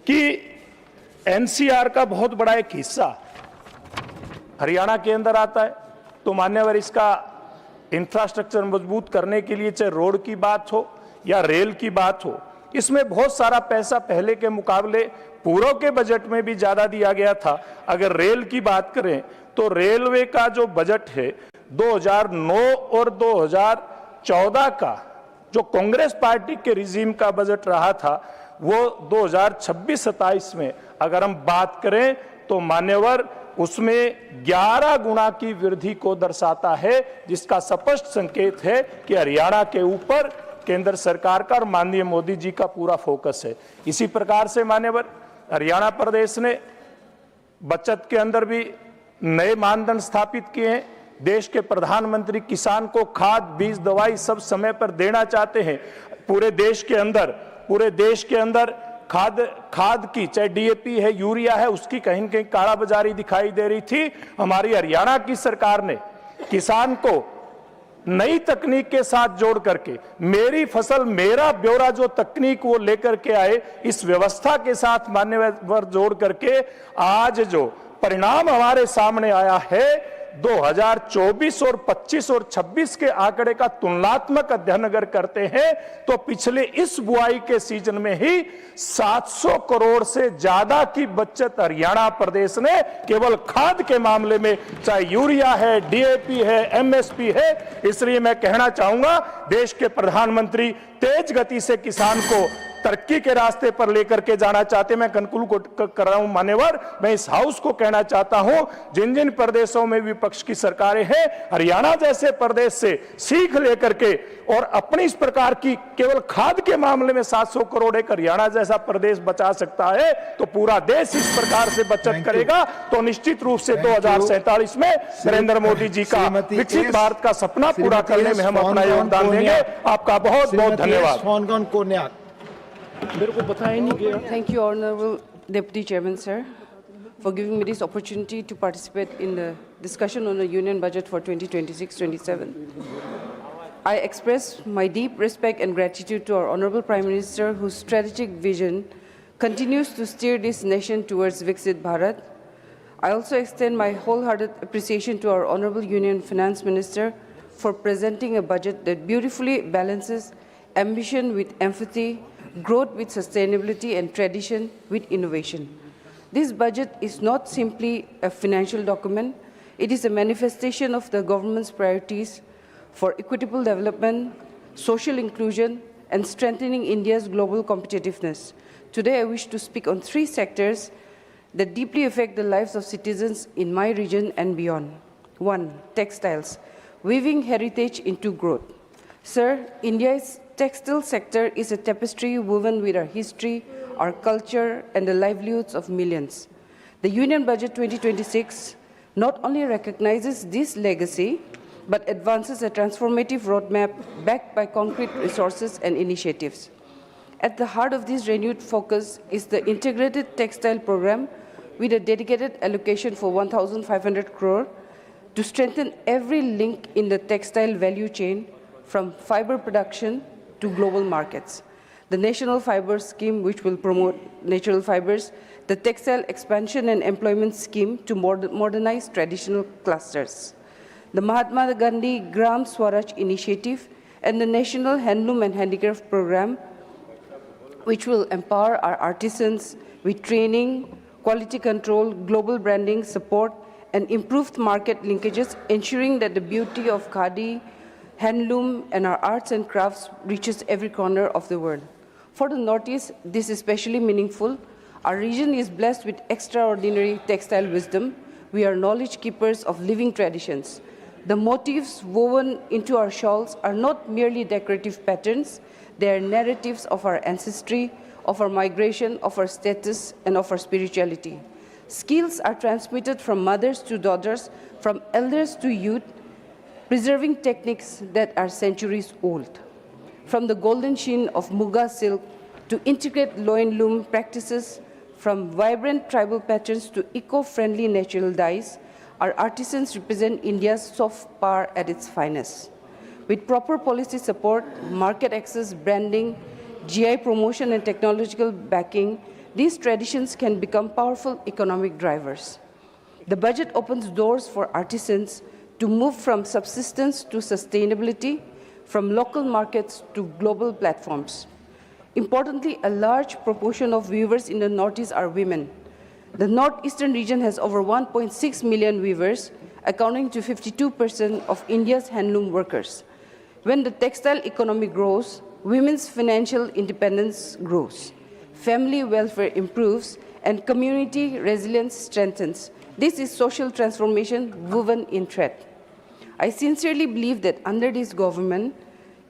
कि एनसीआर का बहुत बड़ा एक हिस्सा हरियाणा के अंदर आता है, तो मान्यवर इसका इंफ्रास्ट्रक्चर मजबूत करने के लिए चाहे रोड की बात हो या रेल की बात हो, इसमें बहुत सारा पैसा पहले के मुकाबले पूर्व के बजट में भी ज्यादा दिया गया था। अगर रेल की बात करें तो रेलवे का जो बजट है 2009 और 2014 का जो कांग्रेस पार्टी के रिजीम का बजट रहा था, वो 2026-27 में अगर हम बात करें तो मान्यवर उसमें 11 गुना की वृद्धि को दर्शाता है, जिसका स्पष्ट संकेत है कि हरियाणा के ऊपर केंद्र सरकार का और माननीय मोदी जी का पूरा फोकस है। इसी प्रकार से मान्यवर हरियाणा प्रदेश ने बचत के अंदर भी नए मानदंड स्थापित किए हैं। देश के प्रधानमंत्री किसान को खाद, बीज, दवाई सब समय पर देना चाहते हैं। पूरे देश के अंदर खाद की चाहे डीएपी है, यूरिया है, उसकी कहीं न कहीं कालाबाजारी दिखाई दे रही थी। हमारी हरियाणा की सरकार ने किसान को नई तकनीक के साथ जोड़ करके मेरी फसल मेरा ब्यौरा जो तकनीक वो लेकर के आए, इस व्यवस्था के साथ मान्यवर जोड़ करके आज जो परिणाम हमारे सामने आया है, 2024 और 25 और 26 के आंकड़े का तुलनात्मक अध्ययन अगर करते हैं तो पिछले इस बुआई के सीजन में ही 700 करोड़ से ज्यादा की बचत हरियाणा प्रदेश ने केवल खाद के मामले में, चाहे यूरिया है, डीएपी है, एमएसपी है। इसलिए मैं कहना चाहूंगा, देश के प्रधानमंत्री तेज गति से किसान को तरक्की के रास्ते पर लेकर के जाना चाहते। मैं कंक्लूड कर रहा हूं मान्यवर, मैं इस हाउस को कहना चाहता हूं, जिन जिन प्रदेशों में विपक्ष की सरकारें हैं, हरियाणा जैसे प्रदेश से सीख लेकर के और अपनी इस प्रकार की केवल खाद के मामले में 700 करोड़ एक हरियाणा जैसा प्रदेश बचा सकता है, तो पूरा देश इस प्रकार से बचत करेगा तो निश्चित रूप से 2047 में नरेंद्र मोदी जी का विकसित भारत का सपना पूरा करने में हम अपना योगदान देंगे। आपका बहुत बहुत धन्यवाद। Thank you, Honorable Deputy Chairman, sir, for giving me this opportunity to participate in the discussion on the Union Budget for 2026-27. I express my deep respect and gratitude to our Honorable Prime Minister, whose strategic vision continues to steer this nation towards Viksit Bharat. I also extend my wholehearted appreciation to our Honorable Union Finance Minister for presenting a budget that beautifully balances ambition with empathy, growth with sustainability, and tradition with innovation. This budget is not simply a financial document, it is a manifestation of the government's priorities for equitable development, social inclusion, and strengthening India's global competitiveness. Today, I wish to speak on 3 sectors that deeply affect the lives of citizens in my region and beyond. 1. Textiles, weaving heritage into growth. Sir, India's textile sector is a tapestry woven with our history, our culture, and the livelihoods of millions. The Union Budget 2026 not only recognizes this legacy, but advances a transformative roadmap backed by concrete resources and initiatives. At the heart of this renewed focus is the Integrated Textile Program with a dedicated allocation for 1,500 crore to strengthen every link in the textile value chain from fiber production to global markets. The National Fiber Scheme, which will promote natural fibers, the Textile Expansion and Employment Scheme to modernize traditional clusters, the Mahatma Gandhi Gram Swaraj Initiative, and the National Handloom and Handicraft Program, which will empower our artisans with training, quality control, global branding support, and improved market linkages, ensuring that the beauty of khadi, handloom, and our arts and crafts reaches every corner of the world. For the Northeast, this is especially meaningful. Our region is blessed with extraordinary textile wisdom. We are knowledge keepers of living traditions. The motifs woven into our shawls are not merely decorative patterns, they are narratives of our ancestry, of our migration, of our status, and of our spirituality. Skills are transmitted from mothers to daughters, from elders to youth, preserving techniques that are centuries old. From the golden sheen of Muga silk to intricate loin loom practices, from vibrant tribal patterns to eco-friendly natural dyes, our artisans represent India's soft power at its finest. With proper policy support, market access, branding, GI promotion, and technological backing, these traditions can become powerful economic drivers. The budget opens doors for artisans to move from subsistence to sustainability, from local markets to global platforms. Importantly, a large proportion of weavers in the Northeast are women. The Northeastern region has over 1.6 million weavers, accounting to 52% of India's handloom workers. When the textile economy grows, women's financial independence grows, family welfare improves, and community resilience strengthens. This is social transformation woven in thread. I sincerely believe that under this government,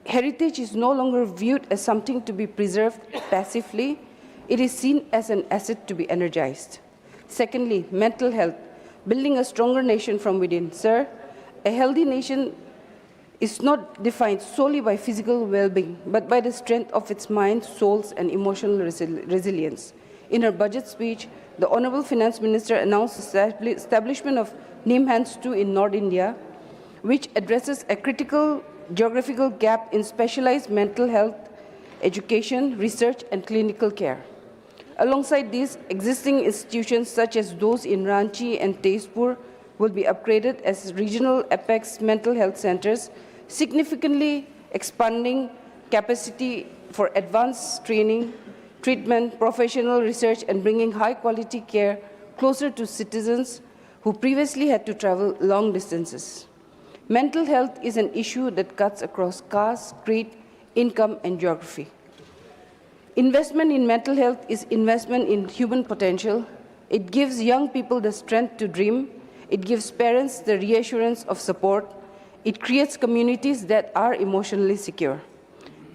heritage is no longer viewed as something to be preserved passively. It is seen as an asset to be energized. Secondly, mental health, building a stronger nation from within. Sir, a healthy nation is not defined solely by physical well-being, but by the strength of its mind, souls, and emotional resilience. In her budget speech, the Honorable Finance Minister announced the establishment of NIMHANS 2 in North India, which addresses a critical geographical gap in specialized mental health, education, research, and clinical care. Alongside these, existing institutions such as those in Ranchi and Tezpur will be upgraded as regional apex mental health centers, significantly expanding capacity for advanced training, treatment, professional research, and bringing high-quality care closer to citizens who previously had to travel long distances. Mental health is an issue that cuts across caste, creed, income, and geography. Investment in mental health is investment in human potential. It gives young people the strength to dream. It gives parents the reassurance of support. It creates communities that are emotionally secure.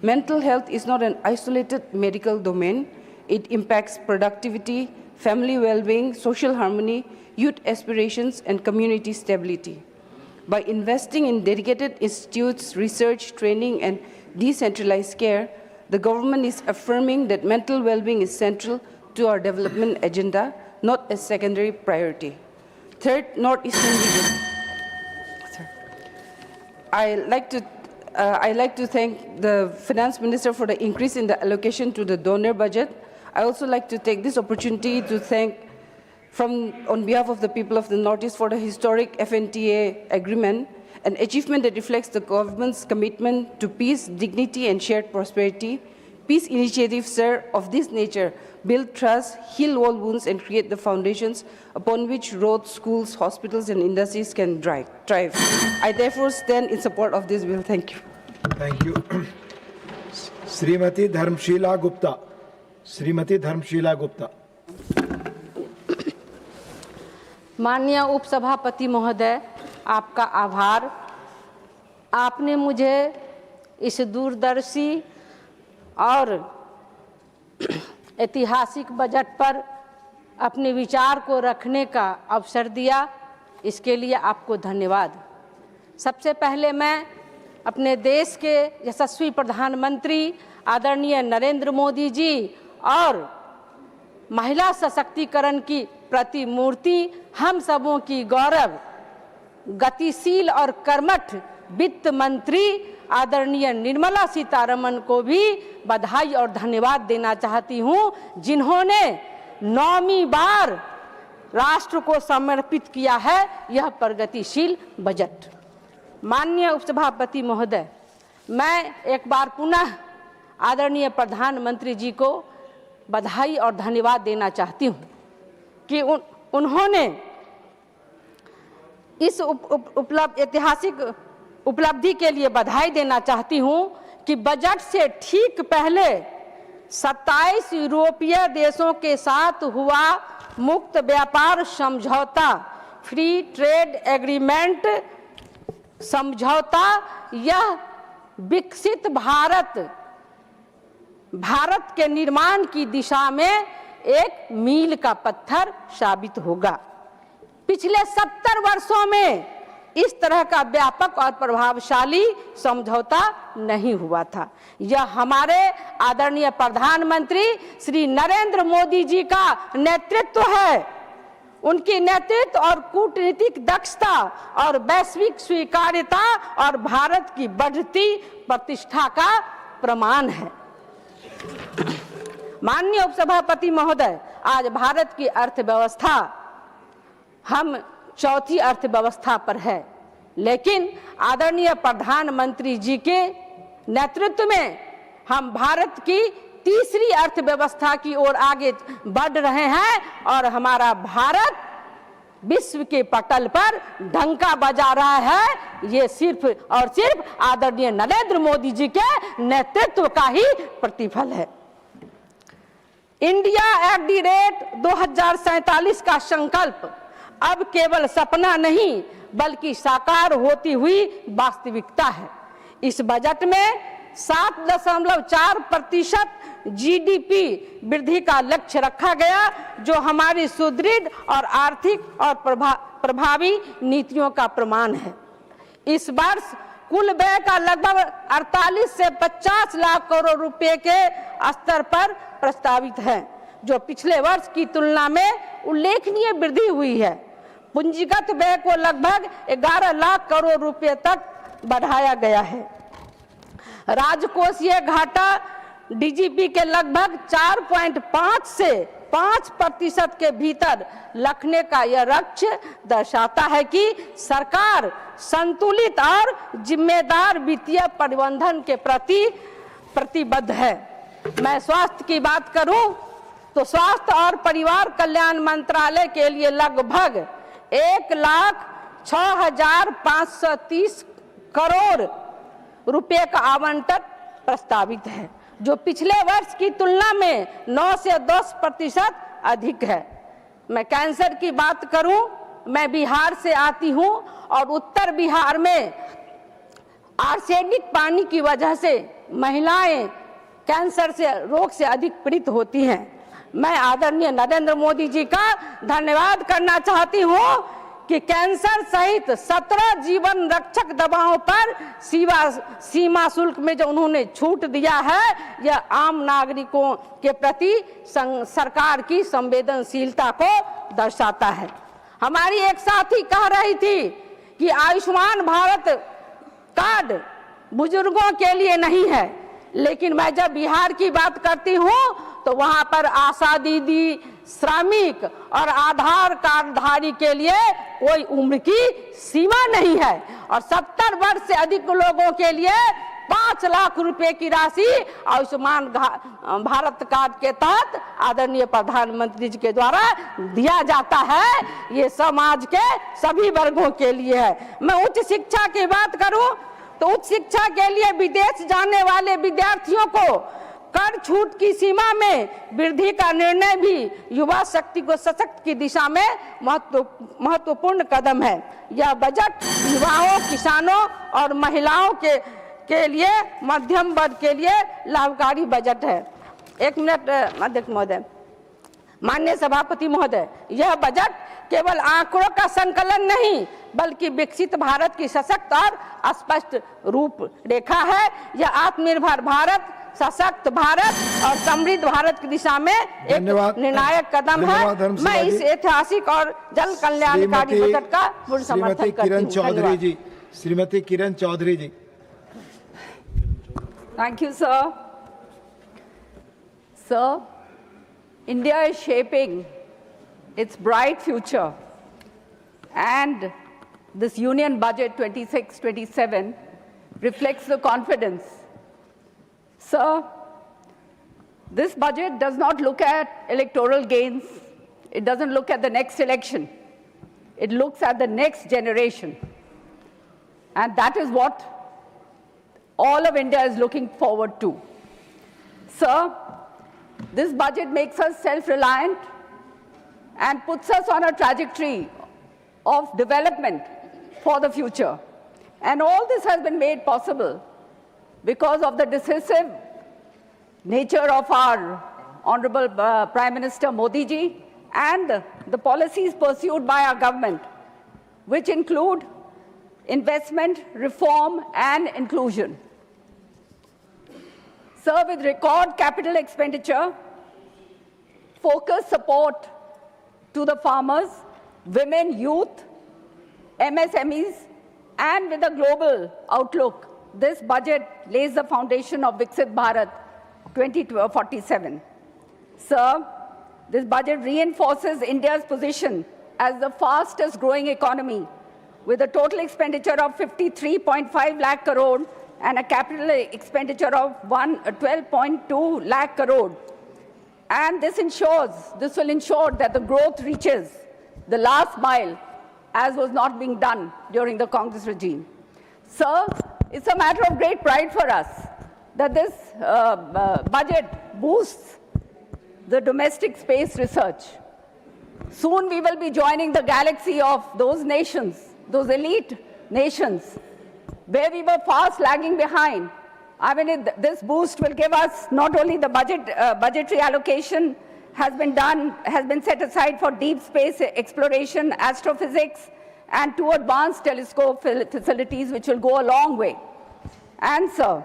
Mental health is not an isolated medical domain. It impacts productivity, family well-being, social harmony, youth aspirations, and community stability. By investing in dedicated institutes, research, training, and decentralized care, the government is affirming that mental well-being is central to our development agenda, not a secondary priority. Third, Northeastern region. I like to thank the Finance Minister for the increase in the allocation to the donor budget. I also like to take this opportunity to thank on behalf of the people of the Northeast for the historic FNTA agreement, an achievement that reflects the government's commitment to peace, dignity, and shared prosperity. Peace initiatives, sir, of this nature build trust, heal all wounds, and create the foundations upon which roads, schools, hospitals, and industries can thrive. I therefore stand in support of this bill. Thank you. Thank you. Srimati Dharmshila Gupta. Srimati Dharmshila Gupta. माननीय उपसभापति महोदय, आपका आभार। आपने मुझे इस दूरदर्शी और ऐतिहासिक बजट पर अपने विचार को रखने का अवसर दिया, इसके लिए आपको धन्यवाद। सबसे पहले मैं अपने देश के यशस्वी प्रधानमंत्री आदरणीय नरेंद्र मोदी जी और महिला सशक्तिकरण की प्रतिमूर्ति, हम सबों की गौरव, गतिशील और कर्मठ वित्त मंत्री आदरणीय निर्मला सीतारमण को भी बधाई और धन्यवाद देना चाहती हूं, जिन्होंने 9वीं बार राष्ट्र को समर्पित किया है यह प्रगतिशील बजट। माननीय उपसभापति महोदय, मैं एक बार पुनः आदरणीय प्रधानमंत्री जी को बधाई और धन्यवाद देना चाहती हूं कि उन्होंने इस ऐतिहासिक उपलब्धि के लिए बधाई देना चाहती हूं कि बजट से ठीक पहले 27 यूरोपीय देशों के साथ हुआ मुक्त व्यापार समझौता, फ्री ट्रेड एग्रीमेंट समझौता, यह विकसित भारत के निर्माण की दिशा में एक मील का पत्थर साबित होगा। पिछले 70 वर्षों में इस तरह का व्यापक और प्रभावशाली समझौता नहीं हुआ था। यह हमारे आदरणीय प्रधानमंत्री श्री नरेंद्र मोदी जी का नेतृत्व है। उनकी नेतृत्व और कूटनीतिक दक्षता और वैश्विक स्वीकार्यता और भारत की बढ़ती प्रतिष्ठा का प्रमाण है। माननीय उपसभापति महोदय, आज भारत की अर्थव्यवस्था हम चौथी अर्थव्यवस्था पर है, लेकिन आदरणीय प्रधानमंत्री जी के नेतृत्व में हम भारत की तीसरी अर्थव्यवस्था की ओर आगे बढ़ रहे हैं और हमारा भारत विश्व के पटल पर डंका बजा रहा है। ये सिर्फ और सिर्फ आदरणीय नरेंद्र मोदी जी के नेतृत्व का ही प्रतिफल है। इंडिया एट द रेट 2047 का संकल्प अब केवल सपना नहीं बल्कि साकार होती हुई वास्तविकता है। इस बजट में 7.4% जीडीपी वृद्धि का लक्ष्य रखा गया, जो हमारी सुदृढ़ और आर्थिक और प्रभावी नीतियों का प्रमाण है। इस वर्ष कुल व्यय का लगभग 48 से 50 लाख करोड़ रुपए के स्तर पर प्रस्तावित है, जो पिछले वर्ष की तुलना में उल्लेखनीय वृद्धि हुई है। पूंजीगत व्यय को लगभग 11 लाख करोड़ रुपए तक बढ़ाया गया है। राजकोषीय घाटा डीजीपी के लगभग 4.5 से 5% के भीतर रखने का यह लक्ष्य दर्शाता है कि सरकार संतुलित और जिम्मेदार वित्तीय प्रबंधन के प्रति प्रतिबद्ध है। मैं स्वास्थ्य की बात करूं तो स्वास्थ्य और परिवार कल्याण मंत्रालय के लिए लगभग 1,06,530 करोड़ रुपए का आवंटन प्रस्तावित है, जो पिछले वर्ष की तुलना में 9 से 10% अधिक है। मैं कैंसर की बात करूं, मैं बिहार से आती हूं और उत्तर बिहार में आर्सेनिक पानी की वजह से महिलाएं कैंसर से रोग से अधिक पीड़ित होती हैं। मैं आदरणीय नरेंद्र मोदी जी का धन्यवाद करना चाहती हूं कि कैंसर सहित 17 जीवन रक्षक दवाओं पर सीमा शुल्क में जो उन्होंने छूट दिया है, यह आम नागरिकों के प्रति सरकार की संवेदनशीलता को दर्शाता है। हमारी एक साथी कह रही थी कि आयुष्मान भारत कार्ड बुजुर्गों के लिए नहीं है, लेकिन मैं जब बिहार की बात करती हूँ तो वहां पर आशा दीदी, श्रमिक और आधार कार्डधारी के लिए कोई उम्र की सीमा नहीं है और 70 वर्ष से अधिक लोगों के लिए 5 लाख रुपए की राशि आयुष्मान भारत कार्ड के तहत आदरणीय प्रधानमंत्री जी के द्वारा दिया जाता है। ये समाज के सभी वर्गों के लिए है। मैं उच्च शिक्षा की बात करूं तो उच्च शिक्षा के लिए विदेश जाने वाले विद्यार्थियों को कर छूट की सीमा में वृद्धि का निर्णय भी युवा शक्ति को सशक्त की दिशा में महत्वपूर्ण कदम है। यह बजट युवाओं, किसानों और महिलाओं के लिए मध्यम वर्ग के लिए लाभकारी बजट है। 1 मिनट अध्यक्ष महोदय, माननीय सभापति महोदय, यह बजट केवल आंकड़ों का संकलन नहीं बल्कि विकसित भारत की सशक्त और स्पष्ट रूपरेखा है। यह आत्मनिर्भर भारत, सशक्त भारत और समृद्ध भारत की दिशा में एक निर्णायक कदम है। मैं इस ऐतिहासिक और जन कल्याणकारी बजट का पूर्ण समर्थन करती हूँ। श्रीमती किरण चौधरी जी। Thank you, sir. Sir, India is shaping its bright future, and this Union Budget 26-27 reflects the confidence. Sir, this budget does not look at electoral gains. It doesn't look at the next election. It looks at the next generation. And that is what all of India is looking forward to. Sir, this budget makes us self-reliant and puts us on a trajectory of development for the future. And all this has been made possible because of the decisive nature of our Honorable Prime Minister Modi ji and the policies pursued by our government, which include investment, reform, and inclusion. Sir, with record capital expenditure, focused support to the farmers, women, youth, MSMEs, and with a global outlook, this budget lays the foundation of Viksit Bharat 2047. Sir, this budget reinforces India's position as the fastest growing economy with a total expenditure of 53.5 lakh crore and a capital expenditure of 12.2 lakh crore. And this will ensure that the growth reaches the last mile, as was not being done during the Congress regime. Sir, it's a matter of great pride for us that this budget boosts the domestic space research. Soon we will be joining the galaxy of those nations, those elite nations, where we were fast lagging behind. I mean, this boost will give us not only the budgetary allocation has been set aside for deep space exploration, astrophysics, and 2 advanced telescope facilities, which will go a long way. And sir,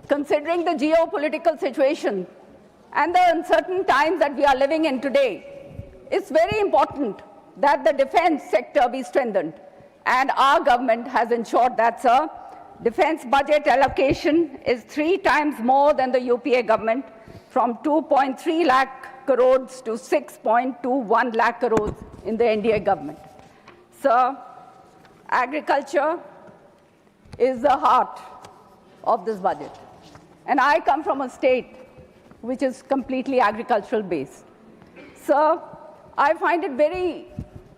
considering the geopolitical situation and the uncertain times that we are living in today, it's very important that the defense sector be strengthened. And our government has ensured that, sir. Defense budget allocation is 3 times more than the UPA government, from 2.3 lakh crores to 6.21 lakh crores in the NDA government. Sir, agriculture is the heart of this budget. And I come from a state which is completely agricultural based. Sir, I find it very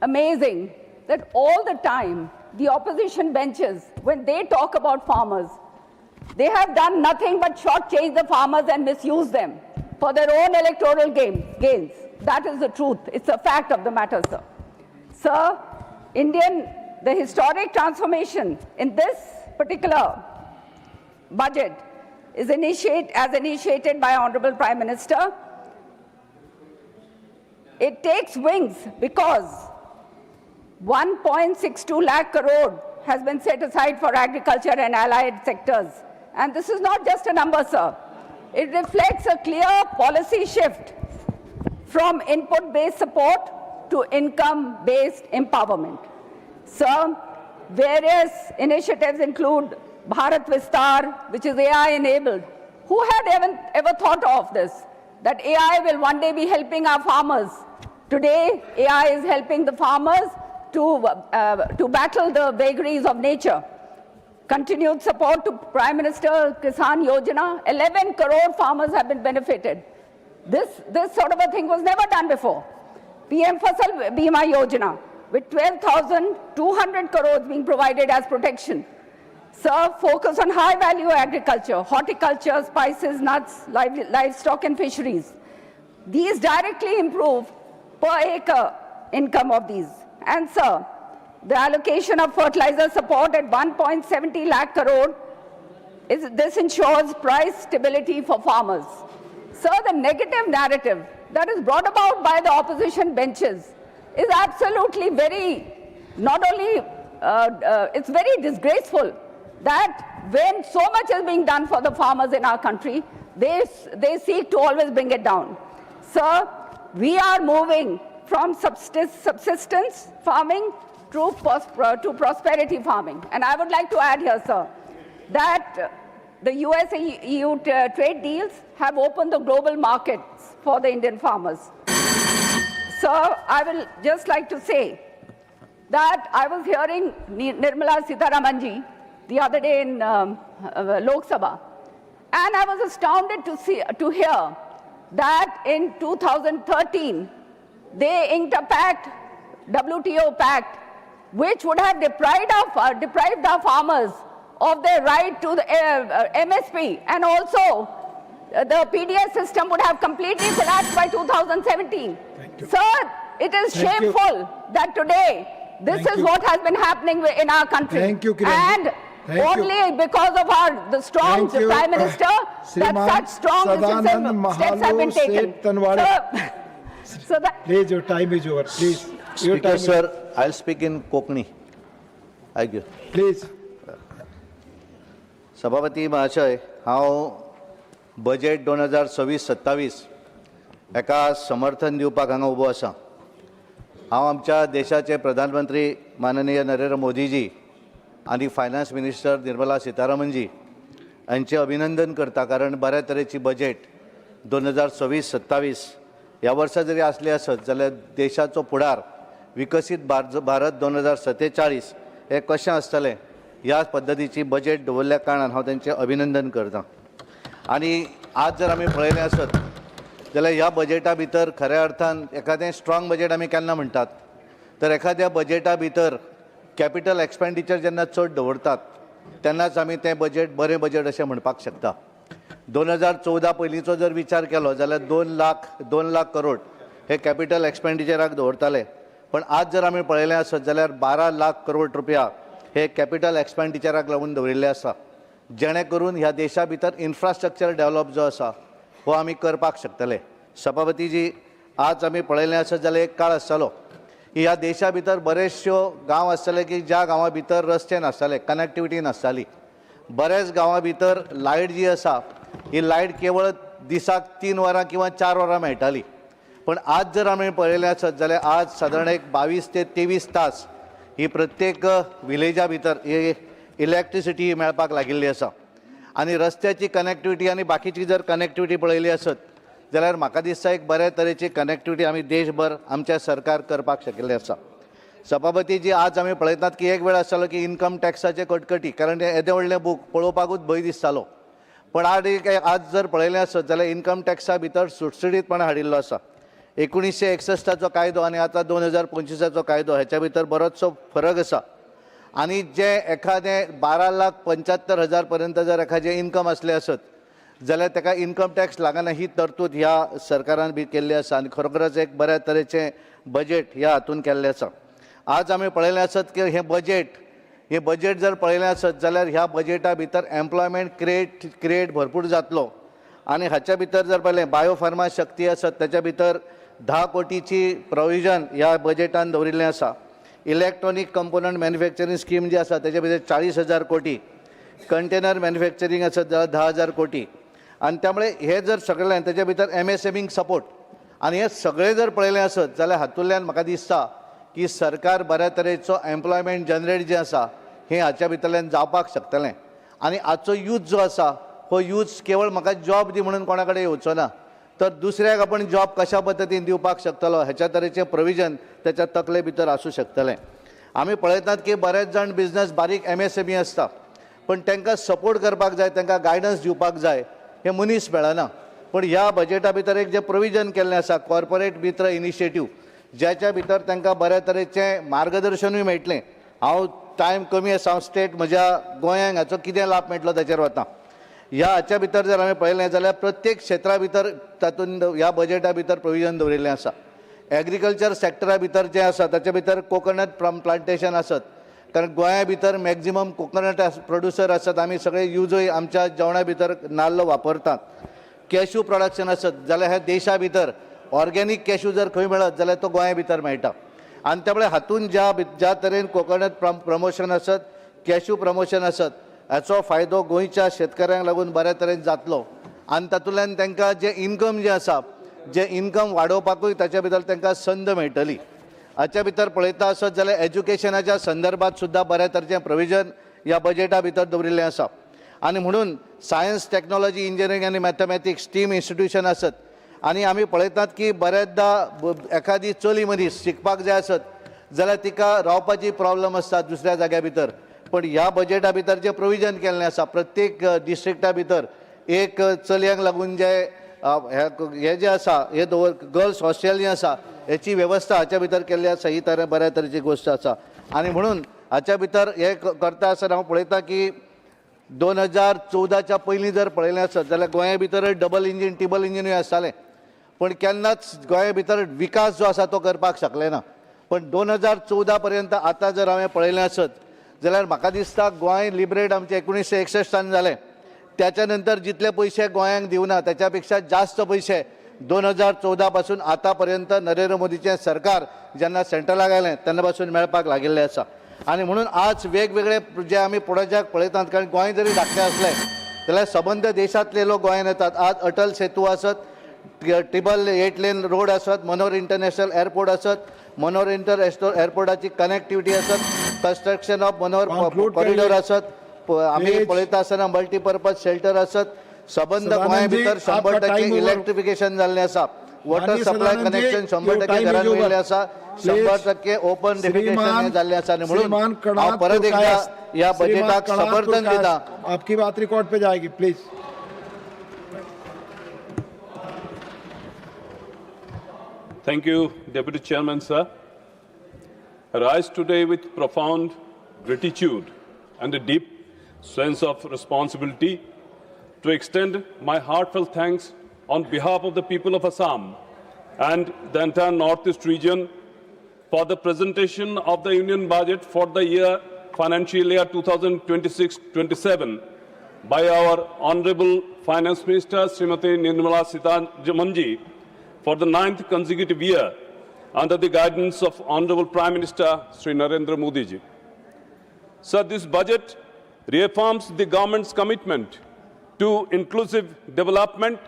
amazing that all the time the opposition benches, when they talk about farmers, they have done nothing but shortchange the farmers and misuse them for their own electoral gains. That is the truth. It's a fact of the matter, sir. Sir, the historic transformation in this particular budget is initiated by Honorable Prime Minister. It takes wings because 1.62 lakh crore has been set aside for agriculture and allied sectors. And this is not just a number, sir. It reflects a clear policy shift from input-based support to income-based empowerment. Sir, various initiatives include Bharat Vistar, which is AI-enabled. Who had ever thought of this? That AI will one day be helping our farmers. Today, AI is helping the farmers to battle the vagaries of nature. Continued support to Prime Minister Kisan Yojana, 11 crore farmers have been benefited. This sort of a thing was never done before. PM Fasal Bima Yojana, with 12,200 crores being provided as protection. Sir, focus on high-value agriculture, horticulture, spices, nuts, livestock and fisheries. These directly improve per acre income of these. And sir, the allocation of fertilizer support at 1.70 lakh crore, this ensures price stability for farmers. Sir, the negative narrative that is brought about by the opposition benches is absolutely it's very disgraceful that when so much is being done for the farmers in our country, they seek to always bring it down. Sir, we are moving from subsistence farming to prosperity farming. And I would like to add here, sir, that the US-EU trade deals have opened the global markets for the Indian farmers. Sir, I will just like to say that I was hearing Nirmala Sitharamanji the other day in Lok Sabha, and I was astounded to hear that in 2013, they inked a pact, WTO pact, which would have deprived our farmers of their right to the MSP, and also the PDS system would have completely collapsed by 2017. Sir, it is shameful that today this is what has been happening in our country. Thank you, Kiran. And only because of the strong Prime Minister that such strong steps have been taken. So that Please, your time is over. Please. Your Speaker, sir, I'll speak in Kokni. Thank you. Please. सभापती महाशय, हांव budget 2026-27 एका समर्थन दिवपाक हांगा उबो आसा. हांव आमच्या देशाचे प्रधानमंत्री माननीय नरेंद्र मोदीजी आनी फायनान्स मिनिस्टर निर्मला सीतारामनजी हांचे अभिनंदन करता, कारण बऱ्या तरेची बजेट 2026-27 ह्या वर्सा जरी असले असत जाल्यार देशाचो फुडार विकसीत भारत 2047 हे कशें आसतलें ह्या पद्दतीची बजेट दवरल्या कारणान हांव तेंचें अभिनंदन करतां. आनी आज जर आमी पळयलें आसत जाल्यार ह्या बजेटा भितर खऱ्या अर्थान एखादें स्ट्रॉंग बजेट आमी केन्ना म्हणटात तर एखाद्या बजेटा भितर कॅपिटल एक्सपेंडिचर जेन्ना चड दवरतात तेन्नाच आमी तें बजेट बरें बजेट अशें म्हणपाक शकता. 2014 पयलींचो जर विचार केलो जाल्यार 2 लाख करोड हे कॅपिटल एक्सपेंडिचराक दवरताले, पण आज जर आमी पळयलें आसत जाल्यार 12 लाख करोड रुपया हे कॅपिटल एक्सपेंडिचराक लागून दवरिल्ले आसा, जेणे करून ह्या देशा भितर इन्फ्रास्ट्रक्चर डेव्हलप जो आसा हो आमी करपाक शकतले. सभापतीजी, आज आमी पळयलें आसत जाल्यार एक काळ आसतालो की ह्या देशा भितर बरेचश्यो गांव आसताले की ज्या गांवां भितर रस्ते नासताले, कनेक्टिविटी नासताली. बरेच गांवां भितर लायट जी आसा ही लायट केवळ दिसाक 3 वरां किंवा 4 वरां मेळटाली, पण आज जर आमी पळयलें आसत जाल्यार आज सादारण एक 22 ते 23 तास ही प्रत्येक विलेजा भितर ही इलेक्ट्रिसिटी मेळपाक लागिल्ली आसा. आनी रस्त्याची कनेक्टिविटी आनी बाकीची जर कनेक्टिविटी पळयली आसत जाल्यार म्हाका दिसता एक बऱ्या तरेची कनेक्टिविटी आमी देशभर आमचे सरकार करपाक शिकिल्लें आसा. सभापतीजी, आज आमी पळयतात की एक वेळ आसतालो की इन्कम टॅक्साचे कटकटी, कारण येदें व्हडलें बूक पळोवपाकूच भंय दिसतालो, पण आज जर पळयलें आसत जाल्यार इन्कम टॅक्सा भितर सुटसुटीतपणां हाडिल्लो आसा. 1961चो कायदो आनी आतां 2025चो कायदो हेच्या भितर बरोचसो फरक आसा. आनी जे एखादें 12,75,000 पर्यंत जर एखादें इन्कम असलें आसत जाल्यार ताका इन्कम टॅक्स लागना ही तरतूद ह्या सरकारान बी केल्ली आसा आनी खरोखरच एक बऱ्या तरेचें बजेट ह्या हातून केल्लें आसा. आज आमी पळयलें आसत की हे बजेट जर पळयलें आसत जाल्यार ह्या बजेटा भितर एम्प्लॉयमेंट क्रिएट भरपूर जातलो. आनी हाच्या भितर जर पळयलें बायोफार्मा शक्ती आसत ताच्या भितर 10 कोटीची प्रोविजन ह्या बजेटान दवरिल्लें आसा. इलेक्ट्रॉनीक कंपोनंट मॅन्युफॅक्चरींग स्कीम जी आसा ताच्या भितर 40,000 कोटी, कंटेनर मॅन्युफॅक्चरींग आसत जाल्यार 10,000 कोटी. आनी त्यामुळे हे जर सगळें ताच्या भितर MSMEक सपोर्ट आनी हे सगळें जर पळयलें आसत जाल्यार हातूंतल्यान म्हाका दिसता की सरकार बऱ्या तरेचो एम्प्लॉयमेंट जनरेट जें आसा हें हाच्या भितरल्यान जावपाक शकतलें. आनी आजचो यूथ जो आसा हो यूथ केवळ म्हाका जॉब दी म्हणून कोणा कडेन येवचो ना, तर दुसऱ्याक आपण जॉब कशा पद्दतीन दिवपाक शकतलो हेच्या तरेचें प्रोविजन त्याच्या तकले भितर आसूं शकतलें. आमी पळयतात की बरेच जाण बिझनस बारीक MSME आसता, पण तांकां सपोर्ट करपाक जाय, तांकां गायडन्स दिवपाक जाय, हे मनीस मेळना. पण ह्या बजेटा भितर एक जें प्रोविजन केल्लें आसा कॉर्पोरेट मित्र इनिशिएटीव, ज्याच्या भितर तांकां बऱ्या तरेचें मार्गदर्शनूय मेळटलें. हांव टायम कमी आसा, हांव स्टेट म्हज्या गोंयांक हाचो कितें लाभ मेळटलो ताचेर वता. हाच्या भितर जर आमी पळयलें जाल्यार प्रत्येक क्षेत्रा भितर तातूंत ह्या बजेटा भितर प्रोविजन दवरिल्लें आसा. एग्रीकल्चर सॅक्टरा भितर जें आसा ताच्या भितर कोकोनट प्लांटेशन आसत, कारण गोंया भितर मॅक्झिमम कोकोनट प्रोड्युसर आसत. आमी सगळे युजूय आमच्या जेवणा भितर नाल्ल वापरतात. कॅश्यू प्रोडक्शन आसत जाल्यार ह्या देशा भितर ऑर्गेनीक कॅश्यू जर खंय मेळत जाल्यार तो गोंया भितर मेळटा. आनी त्यामुळे हातून ज्या तरेन कोकोनट प्रमोशन आसत, कॅश्यू प्रमोशन आसत, हाचो फायदो गोंयच्या शेतकऱ्यांक लागून बऱ्या तरेन जातलो. आनी तातूंतल्यान तांकां जें इन्कम जें आसा, जें इन्कम वाडोवपाकूय ताच्या भितर तांकां संद मेळटली. हाच्या भितर पळयता आसत जाल्यार एज्युकेशनाच्या संदर्भात सुद्दां बऱ्या तरेचें प्रोविजन ह्या बजेटा भितर दवरिल्लें आसा. आनी म्हणून सायन्स, टॅक्नॉलॉजी, इंजिनियरींग आनी मॅथमॅटिक्स स्टीम इन्स्टिट्यूशन आसत. आनी आमी पळयतात की बऱ्याचदा एखादी चली मनीस शिकपाक जाय आसत जाल्यार तिका रावपाची प्रॉब्लम आसता दुसऱ्या जाग्या भितर, पण ह्या बजेटा भितर जें प्रोविजन केल्लें आसा प्रत्येक डिस्ट्रिक्टा भितर एक चलयांक लागून हे जें आसा हे गर्ल्स हॉस्टेल जें आसा हेची वेवस्था हाच्या भितर केल्ली आसा. ही बऱ्या तरेची गोश्ट आसा. आनी म्हणून हाच्या भितर हे करता आसतना हांव पळयता की 2014च्या पयलीं जर पळयलें आसत जाल्यार गोंया भितर डबल इंजीन ट्रिबल इंजिनूय आसतालें, पण केन्नाच गोंया भितर विकास जो आसा तो करपाक शकले ना. पण 2014 पर्यंत आतां जर हांवें पळयलें आसत जाल्यार म्हाका दिसता गोंय लिबरेट आमचें 1961 जालें, त्याच्या नंतर जितले पयशे गोंयांक दिवना त्याच्या पेक्षा जास्त पैसे 2014 पासून आतां पर्यंत नरेंद्र मोदीचें सरकार जेन्ना सेंट्रलाक आयलें तेन्ना पासून मेळपाक लागिल्लें आसा. आनी म्हणून आज वेगवेगळे जे आमी प्रोजेक्ट पळयतात, कारण गोंय जरी धाकटें असलें जाल्यार सबंद देशांतले लोक गोंयांत येतात. आज अटल सेतू आसत, 888 लेन रोड आसत, मनोहर इंटरनॅशनल एअरपोर्ट आसत, मनोहर एअरपोर्टाची कनेक्टिविटी आसत, कंस्ट्रक्शन ऑफ मनोहर कॉरिडॉर आसत, आमी पळयता आसतना मल्टीपर्पज शेल्टर आसत. सबंद गोंया भितर 100% इलेक्ट्रिफिकेशन जाल्लें आसा. वॉटर माननीय supply Sadanand ji, connection 100% your time घरांत is over. मिळिल्लें आसा, Please. 100% ओपन डेफिकेशन जाल्लें आसा आनी श्रीमान म्हणून कणाद हांव परत एकदा पुरकायस्त, ह्या श्रीमान बजेटाक कणाद समर्थन पुरकायस्त, दिता. आपकी बात रिकॉर्ड पे जाएगी please. Thank you, Deputy Chairman, sir. I rise today with profound gratitude and a deep sense of responsibility to extend my heartfelt thanks on behalf of the people of Assam and the entire Northeast region for the presentation of the Union Budget for the financial year 2026-27 by our Honorable Finance Minister, Srimati Nirmala Sitharaman for the 9th consecutive year under the guidance of Honorable Prime Minister Sri Narendra Modi ji. Sir, this budget reaffirms the government's commitment to inclusive development,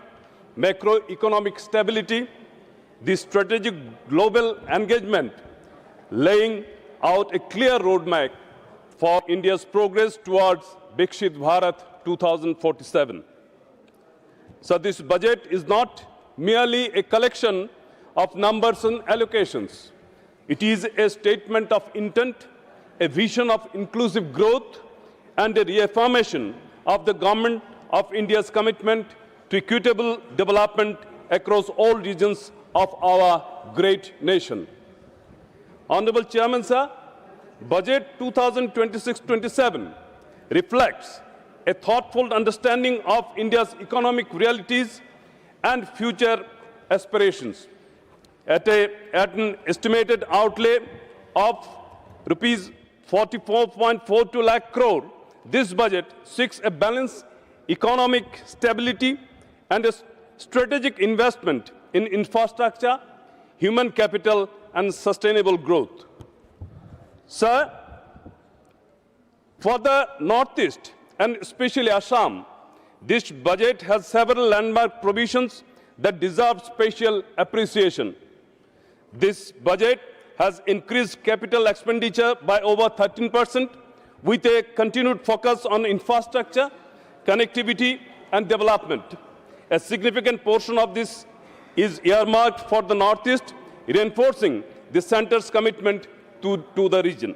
macroeconomic stability, the strategic global engagement, laying out a clear roadmap for India's progress towards Viksit Bharat 2047. So this budget is not merely a collection of numbers and allocations. It is a statement of intent, a vision of inclusive growth, and a reaffirmation of the Government of India's commitment to equitable development across all regions of our great nation. Honorable Chairman, sir, Budget 2026-27 reflects a thoughtful understanding of India's economic realities and future aspirations. At an estimated outlay of rupees 44.42 lakh crore, this budget seeks a balanced economic stability and a strategic investment in infrastructure, human capital, and sustainable growth. Sir, for the Northeast and especially Assam, this budget has several landmark provisions that deserve special appreciation. This budget has increased capital expenditure by over 13% with a continued focus on infrastructure, connectivity, and development. A significant portion of this is earmarked for the Northeast, reinforcing the centre's commitment to the region.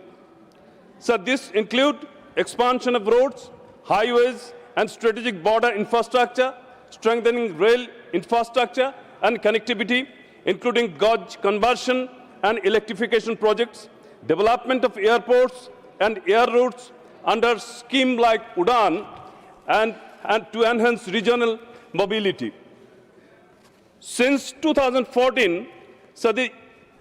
So this includes expansion of roads, highways, and strategic border infrastructure, strengthening rail infrastructure and connectivity, including gauge conversion and electrification projects, development of airports and air routes under scheme like UDAN, and to enhance regional mobility. Since 2014, so the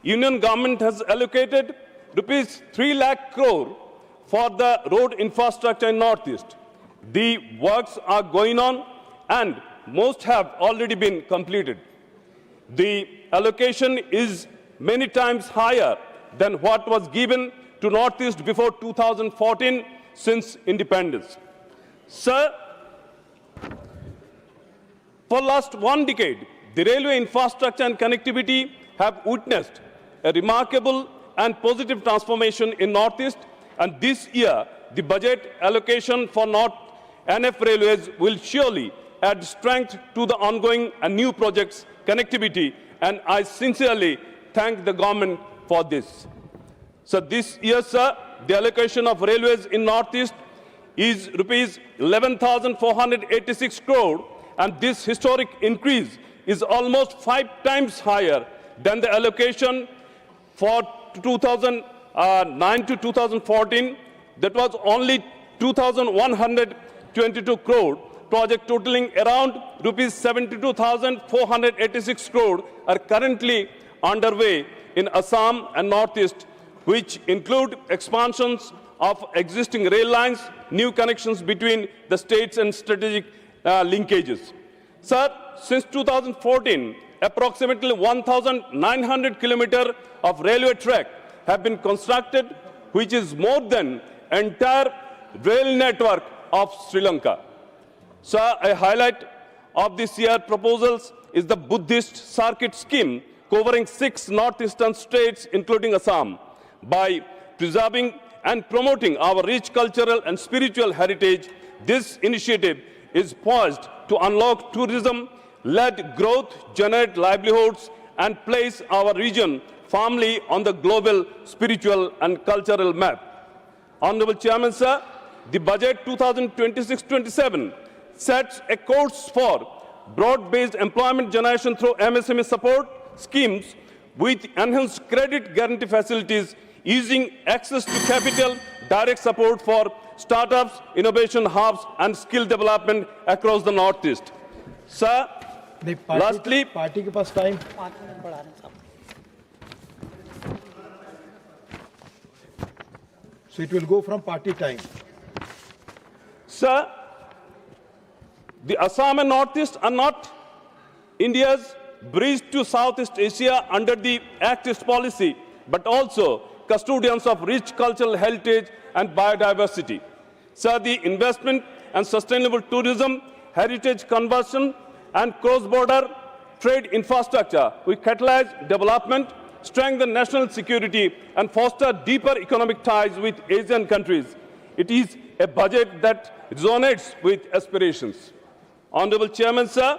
Union government has allocated rupees 3 lakh crore for the road infrastructure in Northeast. The works are going on and most have already been completed. The allocation is many times higher than what was given to Northeast before 2014 since independence. Sir, for last 1 decade, the railway infrastructure and connectivity have witnessed a remarkable and positive transformation in Northeast, and this year, the budget allocation for North NF Railways will surely add strength to the ongoing and new projects connectivity, and I sincerely thank the government for this. So this year, sir, the allocation of railways in Northeast is rupees 11,486 crore, and this historic increase is almost 5 times higher than the allocation for 2009 to 2014. That was only 2,122 crore. Project totaling around rupees 72,486 crore are currently underway in Assam and Northeast, which include expansions of existing rail lines, new connections between the states and strategic linkages. Sir, since 2014, approximately 1,900 kilometers of railway track have been constructed, which is more than entire rail network of Sri Lanka. Sir, a highlight of this year's proposals is the Buddhist circuit scheme covering 6 northeastern states, including Assam. By preserving and promoting our rich cultural and spiritual heritage, this initiative is poised to unlock tourism led growth, generate livelihoods, and place our region firmly on the global, spiritual, and cultural map. Honorable Chairman, sir, the budget 2026-27 sets a course for broad-based employment generation through MSME support schemes with enhanced credit guarantee facilities, easing access to capital, direct support for startups, innovation hubs, and skill development across the Northeast. Sir, नहीं, lastly, party के पास time, so it will go from party time. sir, the Assam and Northeast are not India's bridge to Southeast Asia under the Act East policy, but also custodians of rich cultural heritage and biodiversity. Sir, the investment and sustainable tourism, heritage conversion, and cross-border trade infrastructure will catalyze development, strengthen national security, and foster deeper economic ties with Asian countries. It is a budget that resonates with aspirations. Honorable Chairman, sir,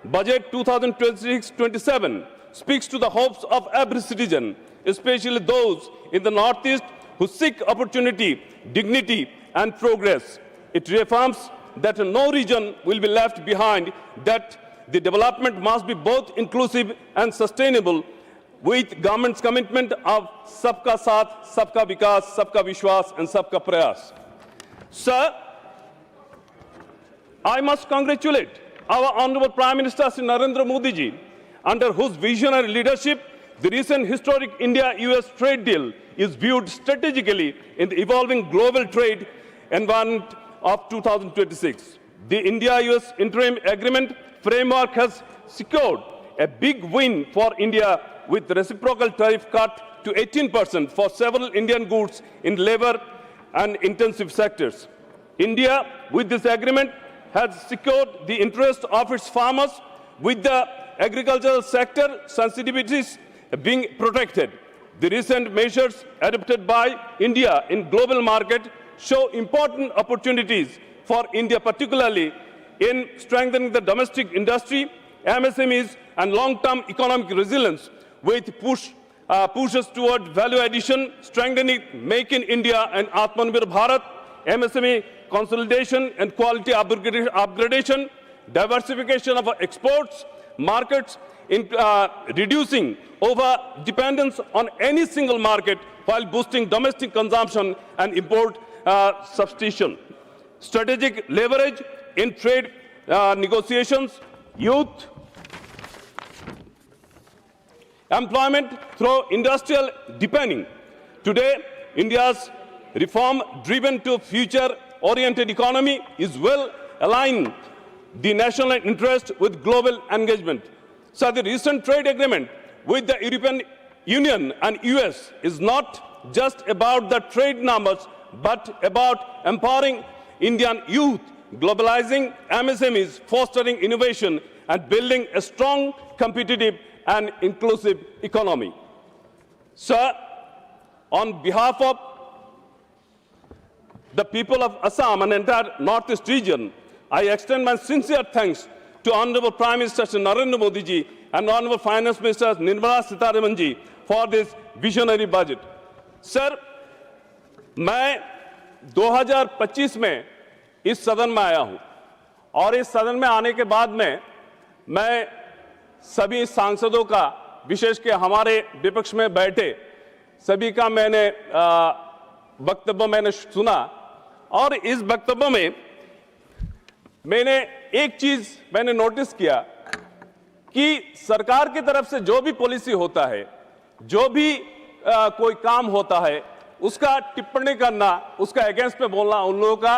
Budget 2026-27 speaks to the hopes of every citizen, especially those in the Northeast who seek opportunity, dignity, and progress. It reaffirms that no region will be left behind, that the development must be both inclusive and sustainable, with government's commitment of Sabka Saath, Sabka Vikas, Sabka Vishwas, and Sabka Prayas. Sir, I must congratulate our Honorable Prime Minister Sri Narendra Modi ji, under whose visionary leadership the recent historic India-US trade deal is viewed strategically in the evolving global trade environment of 2026. The India-US interim agreement framework has secured a big win for India with the reciprocal tariff cut to 18% for several Indian goods in labor and intensive sectors. India, with this agreement, has secured the interest of its farmers, with the agricultural sector sensitivities being protected. The recent measures adopted by India in global market show important opportunities for India, particularly in strengthening the domestic industry, MSMEs, and long-term economic resilience, with pushes toward value addition, strengthening Make in India and Atmanirbhar Bharat, MSME consolidation and quality upgradation, diversification of exports, markets, in reducing over dependence on any single market while boosting domestic consumption and import substitution. Strategic leverage in trade negotiations, youth employment through industrial deepening. Today, India's reform-driven to future-oriented economy is well aligned the national interest with global engagement. So the recent trade agreement with the European Union and US is not just about the trade numbers, but about empowering Indian youth, globalizing MSMEs, fostering innovation, and building a strong, competitive, and inclusive economy. Sir, on behalf of the people of Assam and entire Northeast region, I extend my sincere thanks to Honorable Prime Minister Shri Narendra Modi ji and Honorable Finance Minister Nirmala Sitharaman ji for this visionary budget. Sir, मैं 2025 में इस सदन में आया हूं और इस सदन में आने के बाद में मैं सभी सांसदों का, विशेष के हमारे विपक्ष में बैठे सभी का मैंने वक्तव्य मैंने सुना और इस वक्तव्य में मैंने एक चीज मैंने नोटिस किया कि सरकार की तरफ से जो भी पॉलिसी होता है, जो भी कोई काम होता है, उसका टिप्पणी करना, उसका अगेंस्ट पे बोलना उन लोगों का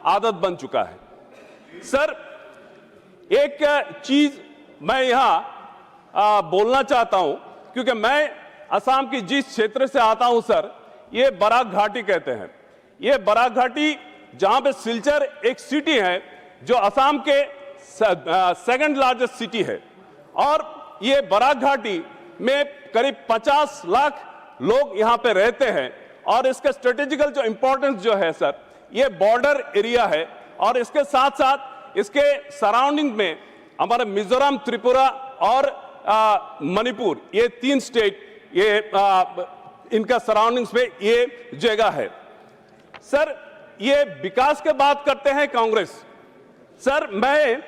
आदत बन चुका है। सर, एक चीज मैं यहां बोलना चाहता हूं, क्योंकि मैं असम की जिस क्षेत्र से आता हूं सर, ये बराक घाटी कहते हैं। ये बराक घाटी जहां पे सिलचर एक सिटी है जो असम के सेकंड लार्जेस्ट सिटी है और ये बराक घाटी में करीब 50 लाख लोग यहां पे रहते हैं और इसका स्ट्रेटेजिकल जो इंपॉर्टेंस जो है सर, ये बॉर्डर एरिया है और इसके साथ साथ इसके सराउंडिंग में हमारे मिजोरम, त्रिपुरा और मणिपुर, ये 3 स्टेट, ये इनका सराउंडिंग्स में ये जगह है। सर, ये विकास की बात करते हैं कांग्रेस। सर, मैं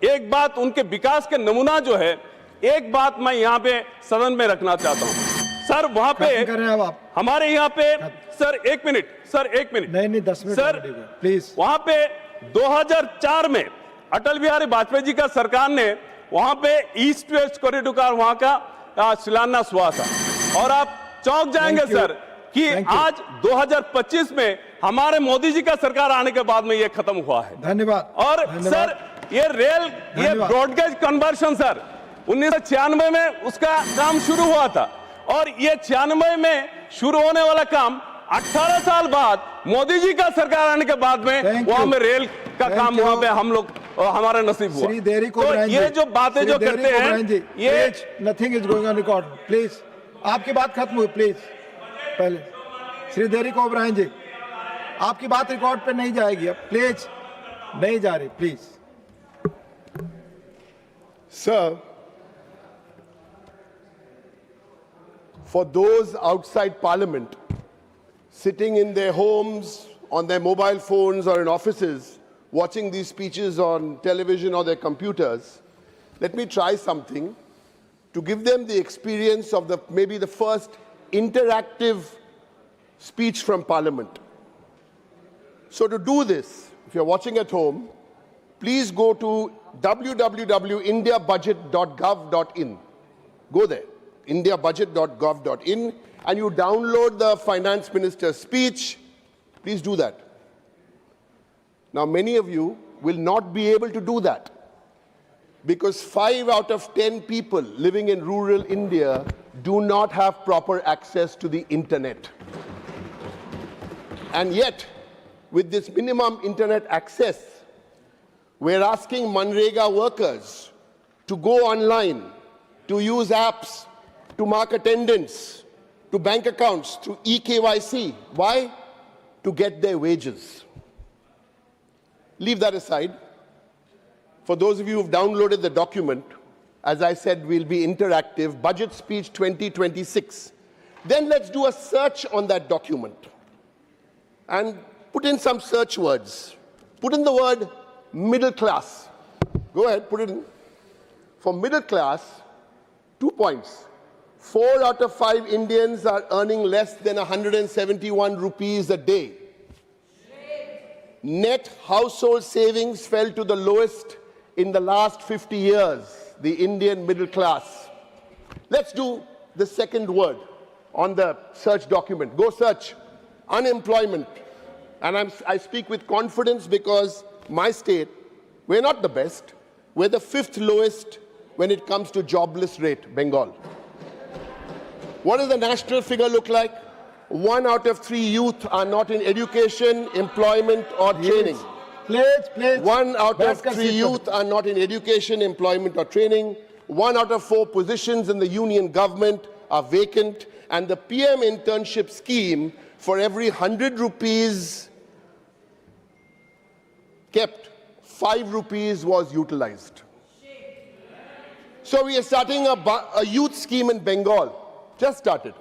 एक बात, उनके विकास के नमूना जो है, एक बात मैं यहाँ पे सदन में रखना चाहता हूँ। सर, वहां पे हमारे यहाँ पे, सर 1 मिनट, सर 1 मिनट, नहीं 10 मिनट सर प्लीज। वहां पे 2004 में अटल बिहारी वाजपेयी जी का सरकार ने वहां पे ईस्ट वेस्ट कॉरिडोर का वहां का शिलान्यास हुआ था। और आप चौंक जाएंगे सर कि आज 2025 में हमारे मोदी जी का सरकार आने के बाद में ये खत्म हुआ है। धन्यवाद। और सर, ये रेल, ये ब्रॉडगेज कन्वर्शन सर 1996 में उसका काम शुरू हुआ था, और ये 96 में शुरू होने वाला काम 18 साल बाद मोदी जी का सरकार आने के बाद में वहां में रेल का काम वहां पे हम लोग, हमारा नसीब हुआ। तो ये जो बातें जो करते हैं, ये nothing is going on record. Please, आपकी बात खत्म हुई। प्लीज, पहले श्री देरी को ओब्रायन जी, आपकी बात रिकॉर्ड पे नहीं जाएगी अब। प्लीज, नहीं जा रही, please. Sir, for those outside Parliament, sitting in their homes, on their mobile phones or in offices, watching these speeches on television or their computers, let me try something to give them the experience of maybe the first interactive speech from Parliament. So to do this, if you're watching at home, please go to www.indiabudget.gov.in. Go there, indiabudget.gov.in, and you download the finance minister's speech. Please do that. Now, many of you will not be able to do that because 5 out of 10 people living in rural India do not have proper access to the internet. And yet, with this minimum internet access, we're asking Manrega workers to go online, to use apps, to mark attendance, to bank accounts, to eKYC. Why? To get their wages. Leave that aside. For those of you who've downloaded the document, as I said, we'll be interactive, Budget Speech 2026. Then let's do a search on that document and put in some search words. Put in the word middle class. Go ahead, put it in. For middle class, 2 points. 4 out of 5 Indians are earning less than 171 rupees a day. Net household savings fell to the lowest in the last 50 years, the Indian middle class. Let's do the second word on the search document. Go search unemployment. And I speak with confidence because my state, we're not the best. We're the 5th lowest when it comes to jobless rate, Bengal. What does the national figure look like? 1 out of 3 youth are not in education, employment or training. Please. 1 out of 3 youth are not in education, employment or training. 1 out of 4 positions in the union government are vacant. And the PM internship scheme, for every 100 rupees kept, 5 rupees was utilized. So we are starting a youth scheme in Bengal. Just started.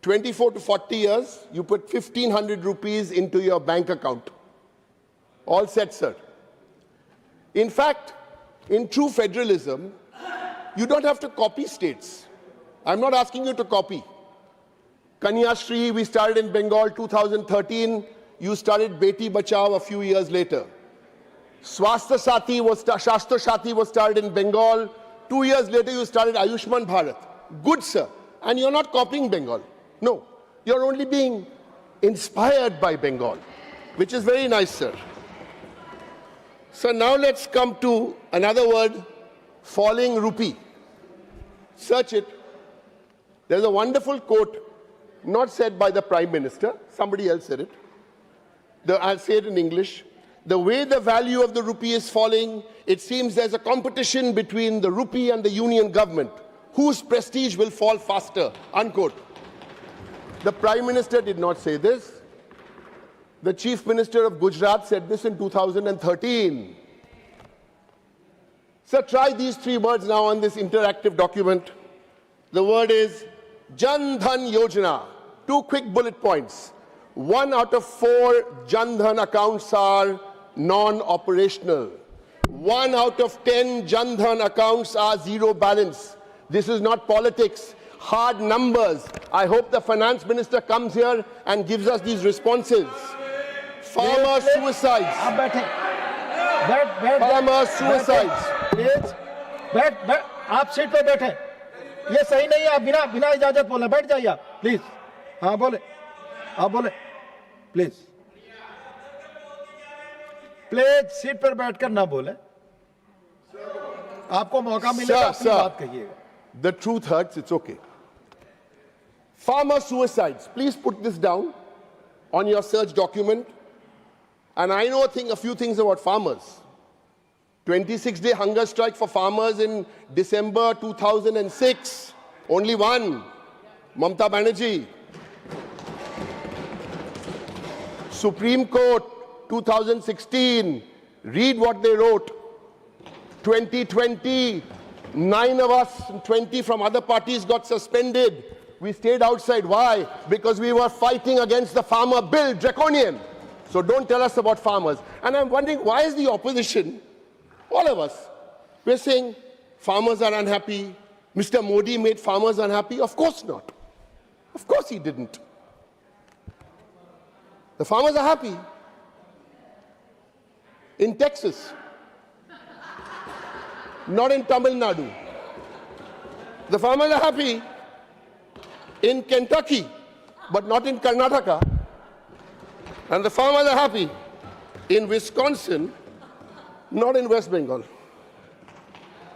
24 to 40 years, you put 1,500 rupees into your bank account. All set, sir. In fact, in true federalism, you don't have to copy states. I'm not asking you to copy. Kanyashri, we started in Bengal 2013. You started Beti Bachao a few years later. Swasthya Sati Shastra Shati was started in Bengal. 2 years later, you started Ayushman Bharat. Good, sir. And you're not copying Bengal. No. You're only being inspired by Bengal, which is very nice, sir. So now let's come to another word, falling rupee. Search it. There's a wonderful quote, not said by the Prime Minister, somebody else said it. I'll say it in English. The way the value of the rupee is falling, it seems there's a competition between the rupee and the union government. Whose prestige will fall faster? Unquote. The Prime Minister did not say this. The Chief Minister of Gujarat said this in 2013. So try these 3 words now on this interactive document. The word is Jan Dhan Yojana. 2 quick bullet points. 1 out of 4 Jan Dhan accounts are non-operational. 1 out of 10 Jan Dhan accounts are zero balance. This is not politics. Hard numbers. I hope the finance minister comes here and gives us these responses. Farmer suicides. आप बैठे बैठ Farmer suicides. Please बैठ आप seat पे बैठे ये सही नहीं है आप बिना इजाजत बोले बैठ जाइए आप प्लीज हाँ बोले आप बोले प्लीज सीट पर बैठकर ना बोले आपको मौका मिलेगा अपनी बात कहिएगा The truth hurts, it's okay. Farmer suicides. Please put this down on your search document. And I know a few things about farmers. 26-day hunger strike for farmers in December 2006. Only one, Mamata Banerjee. Supreme Court, 2016. Read what they wrote. 2020, 9 of us, 20 from other parties got suspended. We stayed outside. Why? Because we were fighting against the farmer bill, draconian. So don't tell us about farmers. And I'm wondering, why is the opposition, all of us, we're saying farmers are unhappy. Mr. Modi made farmers unhappy? Of course not. Of course he didn't. The farmers are happy. In Texas, not in Tamil Nadu. The farmers are happy in Kentucky, but not in Karnataka. And the farmers are happy in Wisconsin, not in West Bengal.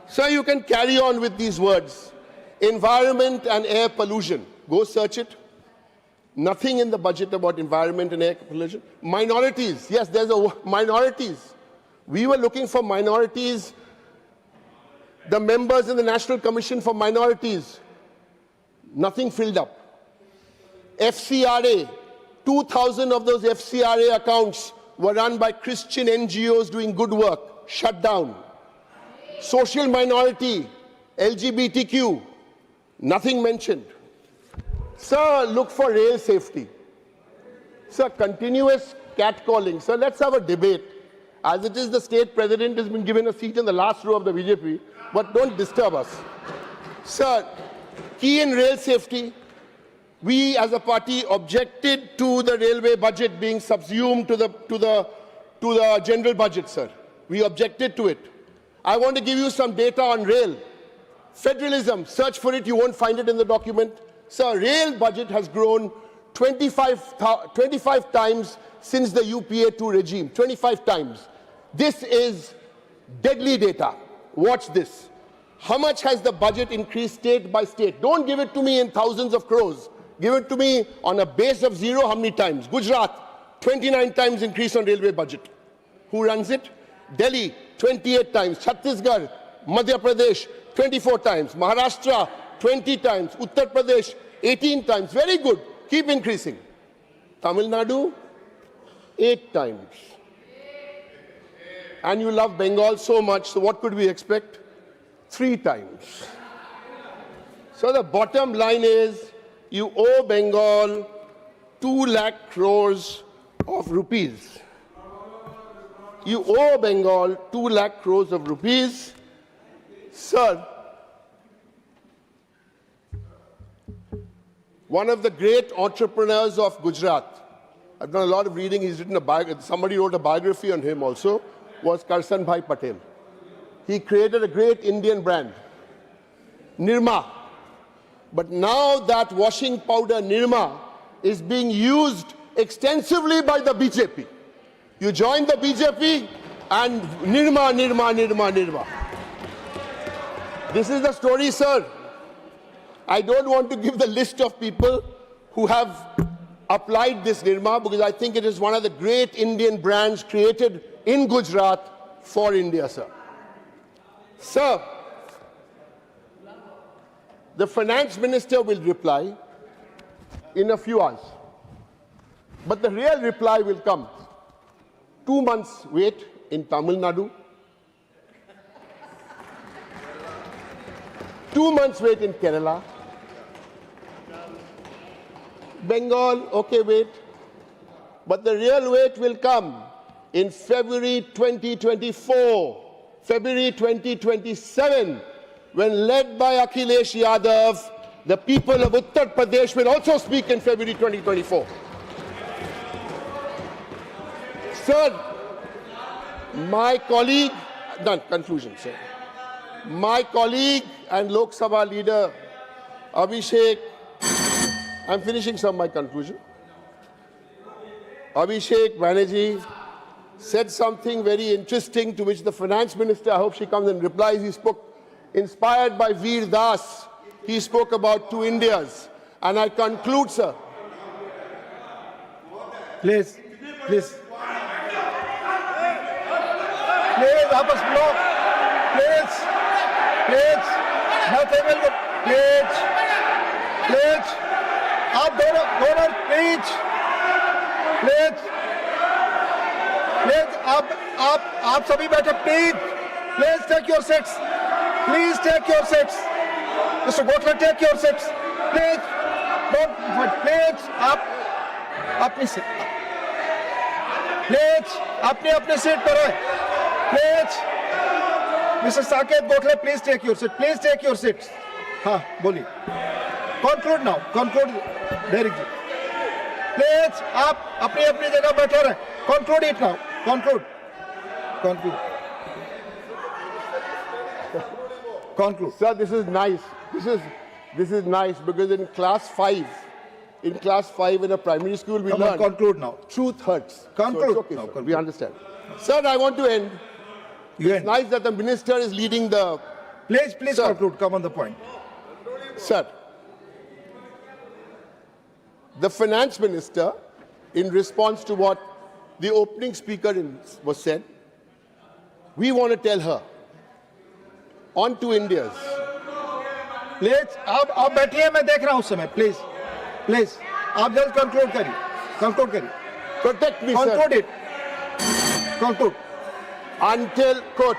So you can carry on with these words. Environment and air pollution. Go search it. Nothing in the budget about environment and air pollution. Minorities. Yes, there's minorities. We were looking for minorities. The members in the National Commission for Minorities. Nothing filled up. FCRA. 2,000 of those FCRA accounts were run by Christian NGOs doing good work. Shut down. Social minority, LGBTQ, nothing mentioned. Sir, look for rail safety. Sir, continuous catcalling. Sir, let's have a debate. As it is, the state president has been given a seat in the last row of the BJP, but don't disturb us. Sir, key in rail safety. We as a party objected to the railway budget being subsumed to the general budget, sir. We objected to it. I want to give you some data on rail. Federalism, search for it, you won't find it in the document. Sir, rail budget has grown 25 times since the UPA 2 regime, 25 times. This is deadly data. Watch this. How much has the budget increased state by state? Don't give it to me in thousands of crores. Give it to me on a base of 0, how many times? Gujarat, 29 times increase on railway budget. Who runs it? Delhi, 28 times. Chhattisgarh, Madhya Pradesh, 24 times. Maharashtra, 20 times. Uttar Pradesh, 18 times. Very good. Keep increasing. Tamil Nadu, 8 times. And you love Bengal so much, so what could we expect? 3 times. So the bottom line is, you owe Bengal 2 lakh crores of rupees. You owe Bengal 2 lakh crores of rupees. Sir, one of the great entrepreneurs of Gujarat, I've done a lot of reading, he's written somebody wrote a biography on him also, was Karsan Bhai Patel. He created a great Indian brand, Nirma. But now that washing powder Nirma is being used extensively by the BJP. You join the BJP and Nirma, Nirma, Nirma, Nirma. This is the story, sir. I don't want to give the list of people who have applied this Nirma because I think it is one of the great Indian brands created in Gujarat for India, sir. Sir, the finance minister will reply in a few hours. But the real reply will come. 2 months wait in Tamil Nadu. 2 months wait in Kerala. Bengal, okay, wait. But the real wait will come in February 2024, February 2027, when led by Akhilesh Yadav, the people of Uttar Pradesh will also speak in February 2024. Sir, my colleague, done, conclusion, sir. My colleague and Lok Sabha leader, Abhishek, I'm finishing my conclusion. Abhishek Banerjee said something very interesting to which the finance minister, I hope she comes and replies. He spoke, inspired by Veer Das, he spoke about 2 Indias. And I conclude, sir. Please, please. Please, आपस में लोग. Please, please. Nothing will go. Please, please. आप दोनों, please. Please, please. आप सभी बैठे. Please take your seats. Please take your seats. Mr. Gokhale, take your seats. Please, don't. Please, आप अपनी सीट. Please, अपनी सीट पर रहे. Please, Mr. Saket Gokhale, please take your seat. Please take your seats. हाँ, बोलिए. Conclude now. Conclude directly. Please, आप अपनी जगह बैठे रहे. Conclude it now. Conclude. Conclude. Conclude. Sir, this is nice. This is nice because in class 5 in a primary school we learn. Conclude now. Truth hurts. Conclude. So it's okay, now, sir. conclude. We understand. Sir, I want to end. It's nice that the minister is leading the... Please Sir. conclude. Come on the point. Sir, the finance minister, in response to what the opening speaker was said, we want to tell her, on to India's. Please, आप बैठिए, मैं देख रहा हूँ उस समय. Please, आप जल्द conclude करिए. Protect me, Conclude sir. it. Conclude. Until, quote,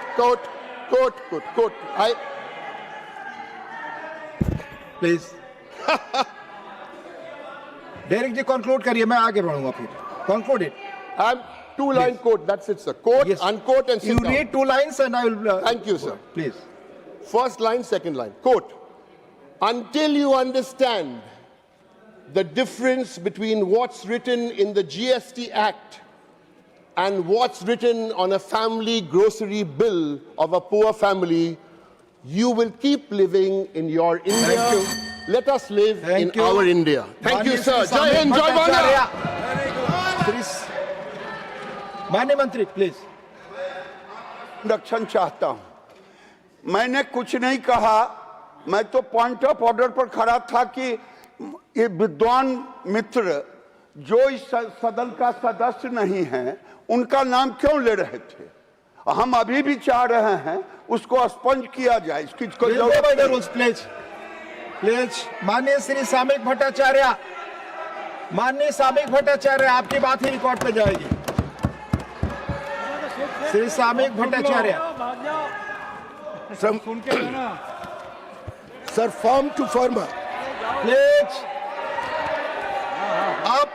Please. Derek ji, conclude करिए, मैं आगे बढ़ूंगा फिर. Conclude it. I'm 2-line quote, that's it, sir. Quote, Yes. unquote, and sit You down. read 2 lines and I will... Thank you, sir. Please. First line, second line. Quote, until you understand the difference between what's written in the GST Act and what's written on a family grocery bill of a poor family, you will keep living in your India. Thank you. Let us live Thank in you. our India. Thank you, sir. Jai Hind, Jai Bangla. माननीय मंत्री, please. Induction चाहता हूं. मैंने कुछ नहीं कहा. मैं तो पॉइंट ऑफ ऑर्डर पर खड़ा था कि ये विद्वान मित्र जो इस सदन का सदस्य नहीं है, उनका नाम क्यों ले रहे थे? हम अभी भी चाह रहे हैं उसको स्पंज किया जाए. इसकी कोई जरूरत नहीं. प्लीज. माननीय श्री सामयिक भट्टाचार्य, आपकी बात ही रिकॉर्ड पे जाएगी. श्री सामयिक Bhattacharya. Sir, firm to firmer. Please. आप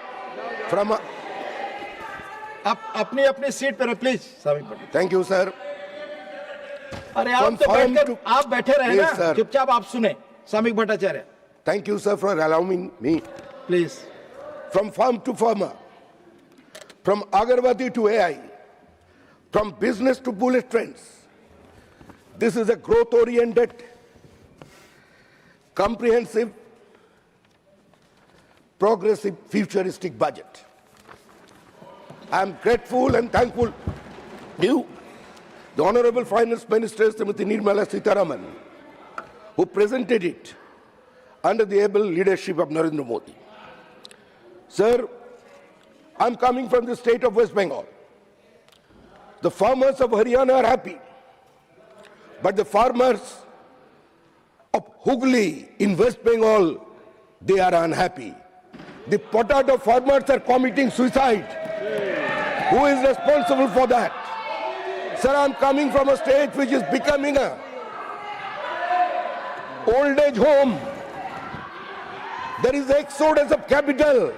अपनी सीट पे रहे. प्लीज सामयिक भट्टाचार्य. Thank you, sir. अरे आप बैठे रहे Yes, ना, sir. चुपचाप आप सुने. सामयिक Bhattacharya, Thank you, sir, for allowing me. Please. From farm to farmer, from Agarbatti to AI, from business to bullet trains. This is a growth-oriented, comprehensive, progressive, futuristic budget. I am grateful and thankful to you, the Honorable Finance Minister, Srimati Nirmala Sitharaman, who presented it under the able leadership of Narendra Modi. Sir, I'm coming from the state of West Bengal. The farmers of Haryana are happy, but the farmers of Hooghly in West Bengal, they are unhappy. The potato farmers are committing suicide. Who is responsible for that? Sir, I'm coming from a state which is becoming a old age home. There is exodus of capital,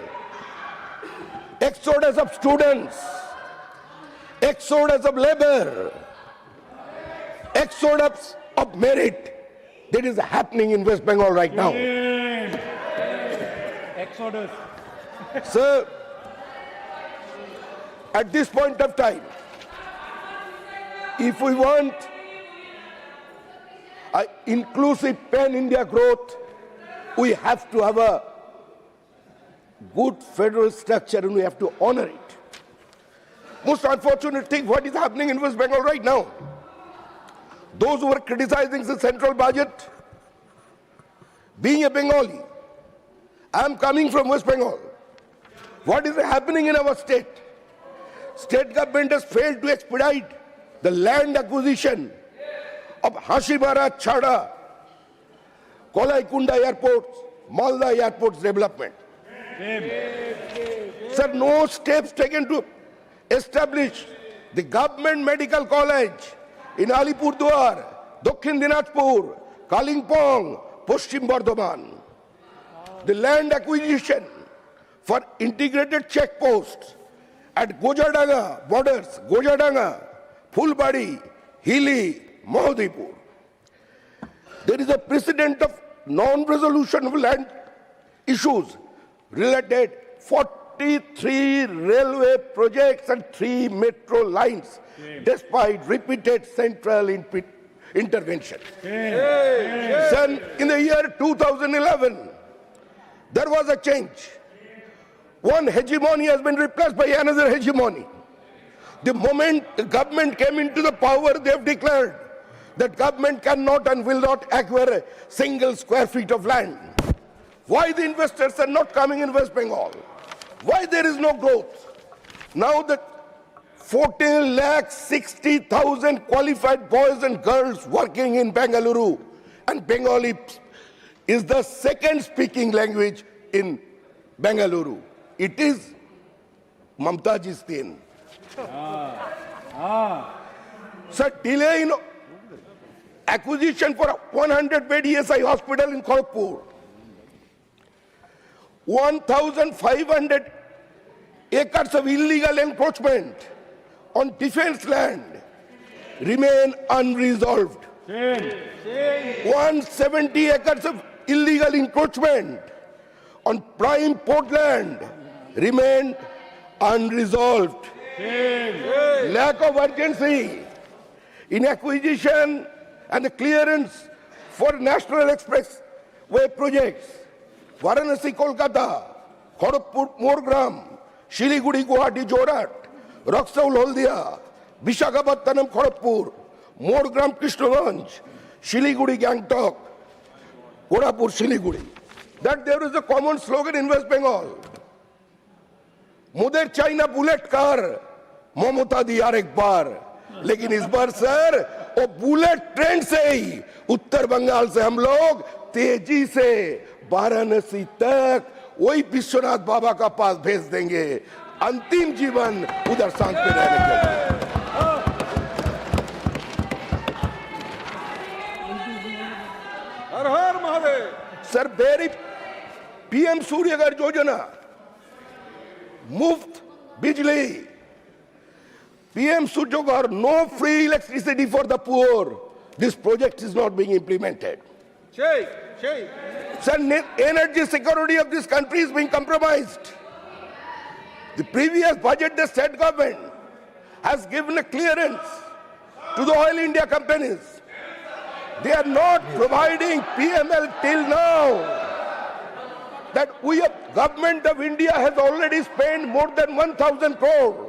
exodus of students, exodus of labor, exodus of merit that is happening in West Bengal right now. Exodus. Sir, at this point of time, if we want an inclusive pan-India growth, we have to have a good federal structure and we have to honor it. Most unfortunate thing, what is happening in West Bengal right now? Those who are criticizing the central budget, being a Bengali, I am coming from West Bengal. What is happening in our state? State government has failed to expedite the land acquisition of Hashimara, Chhada, Kolaikunda airports, Malda airports development. Sir, no steps taken to establish the government medical college in Alipurduar, Dakshin Dinajpur, Kalimpong, Paschim Bardhaman. The land acquisition for integrated checkposts at Gojadanga borders, Gojadanga, Fulbari, Hili, Mahodipur. There is a precedent of non-resolution of land issues related 43 railway projects and 3 metro lines, despite repeated central intervention. Then, in the year 2011, there was a change. One hegemony has been replaced by another hegemony. The moment the government came into the power, they have declared that government cannot and will not acquire a single square feet of land. Why the investors are not coming in West Bengal? Why there is no growth? Now the 14,60,000 qualified boys and girls working in Bengaluru, and Bengali is the second speaking language in Bengaluru. It is Mamtaji's thing. Sir, delay in acquisition for a 100-bed ESI hospital in Kharagpur. 1,500 acres of illegal encroachment on defense land remain unresolved. 170 acres of illegal encroachment on prime port land remain unresolved. Lack of urgency in acquisition and the clearance for National Expressway projects. Varanasi, Kolkata, Kharagpur, Morgram, Shiliguri, Guwahati, Jorat, Raksaul, Holdia, Visakhapatnam, Kharagpur, Morgram, Krishnaganj, Shiliguri, Gangtok, Korapur, Shiliguri. That there is a common slogan in West Bengal. मुझे China bullet car ममता दी यार एक बार, लेकिन इस बार sir वो bullet train से ही उत्तर बंगाल से हम लोग तेजी से वाराणसी तक वही विश्वनाथ बाबा का पास भेज देंगे, अंतिम जीवन उधर शांति रहने के लिए। हर हर Mahadev. Sir, very PM Surya Ghar Yojana, मुफ्त बिजली, PM Suryaghar, no free electricity for the poor. This project is not being implemented. Sir, energy security of this country is being compromised. The previous budget, the state government has given a clearance to the Oil India companies. They are not providing PML till now. That we, government of India has already spent more than 1,000 crore.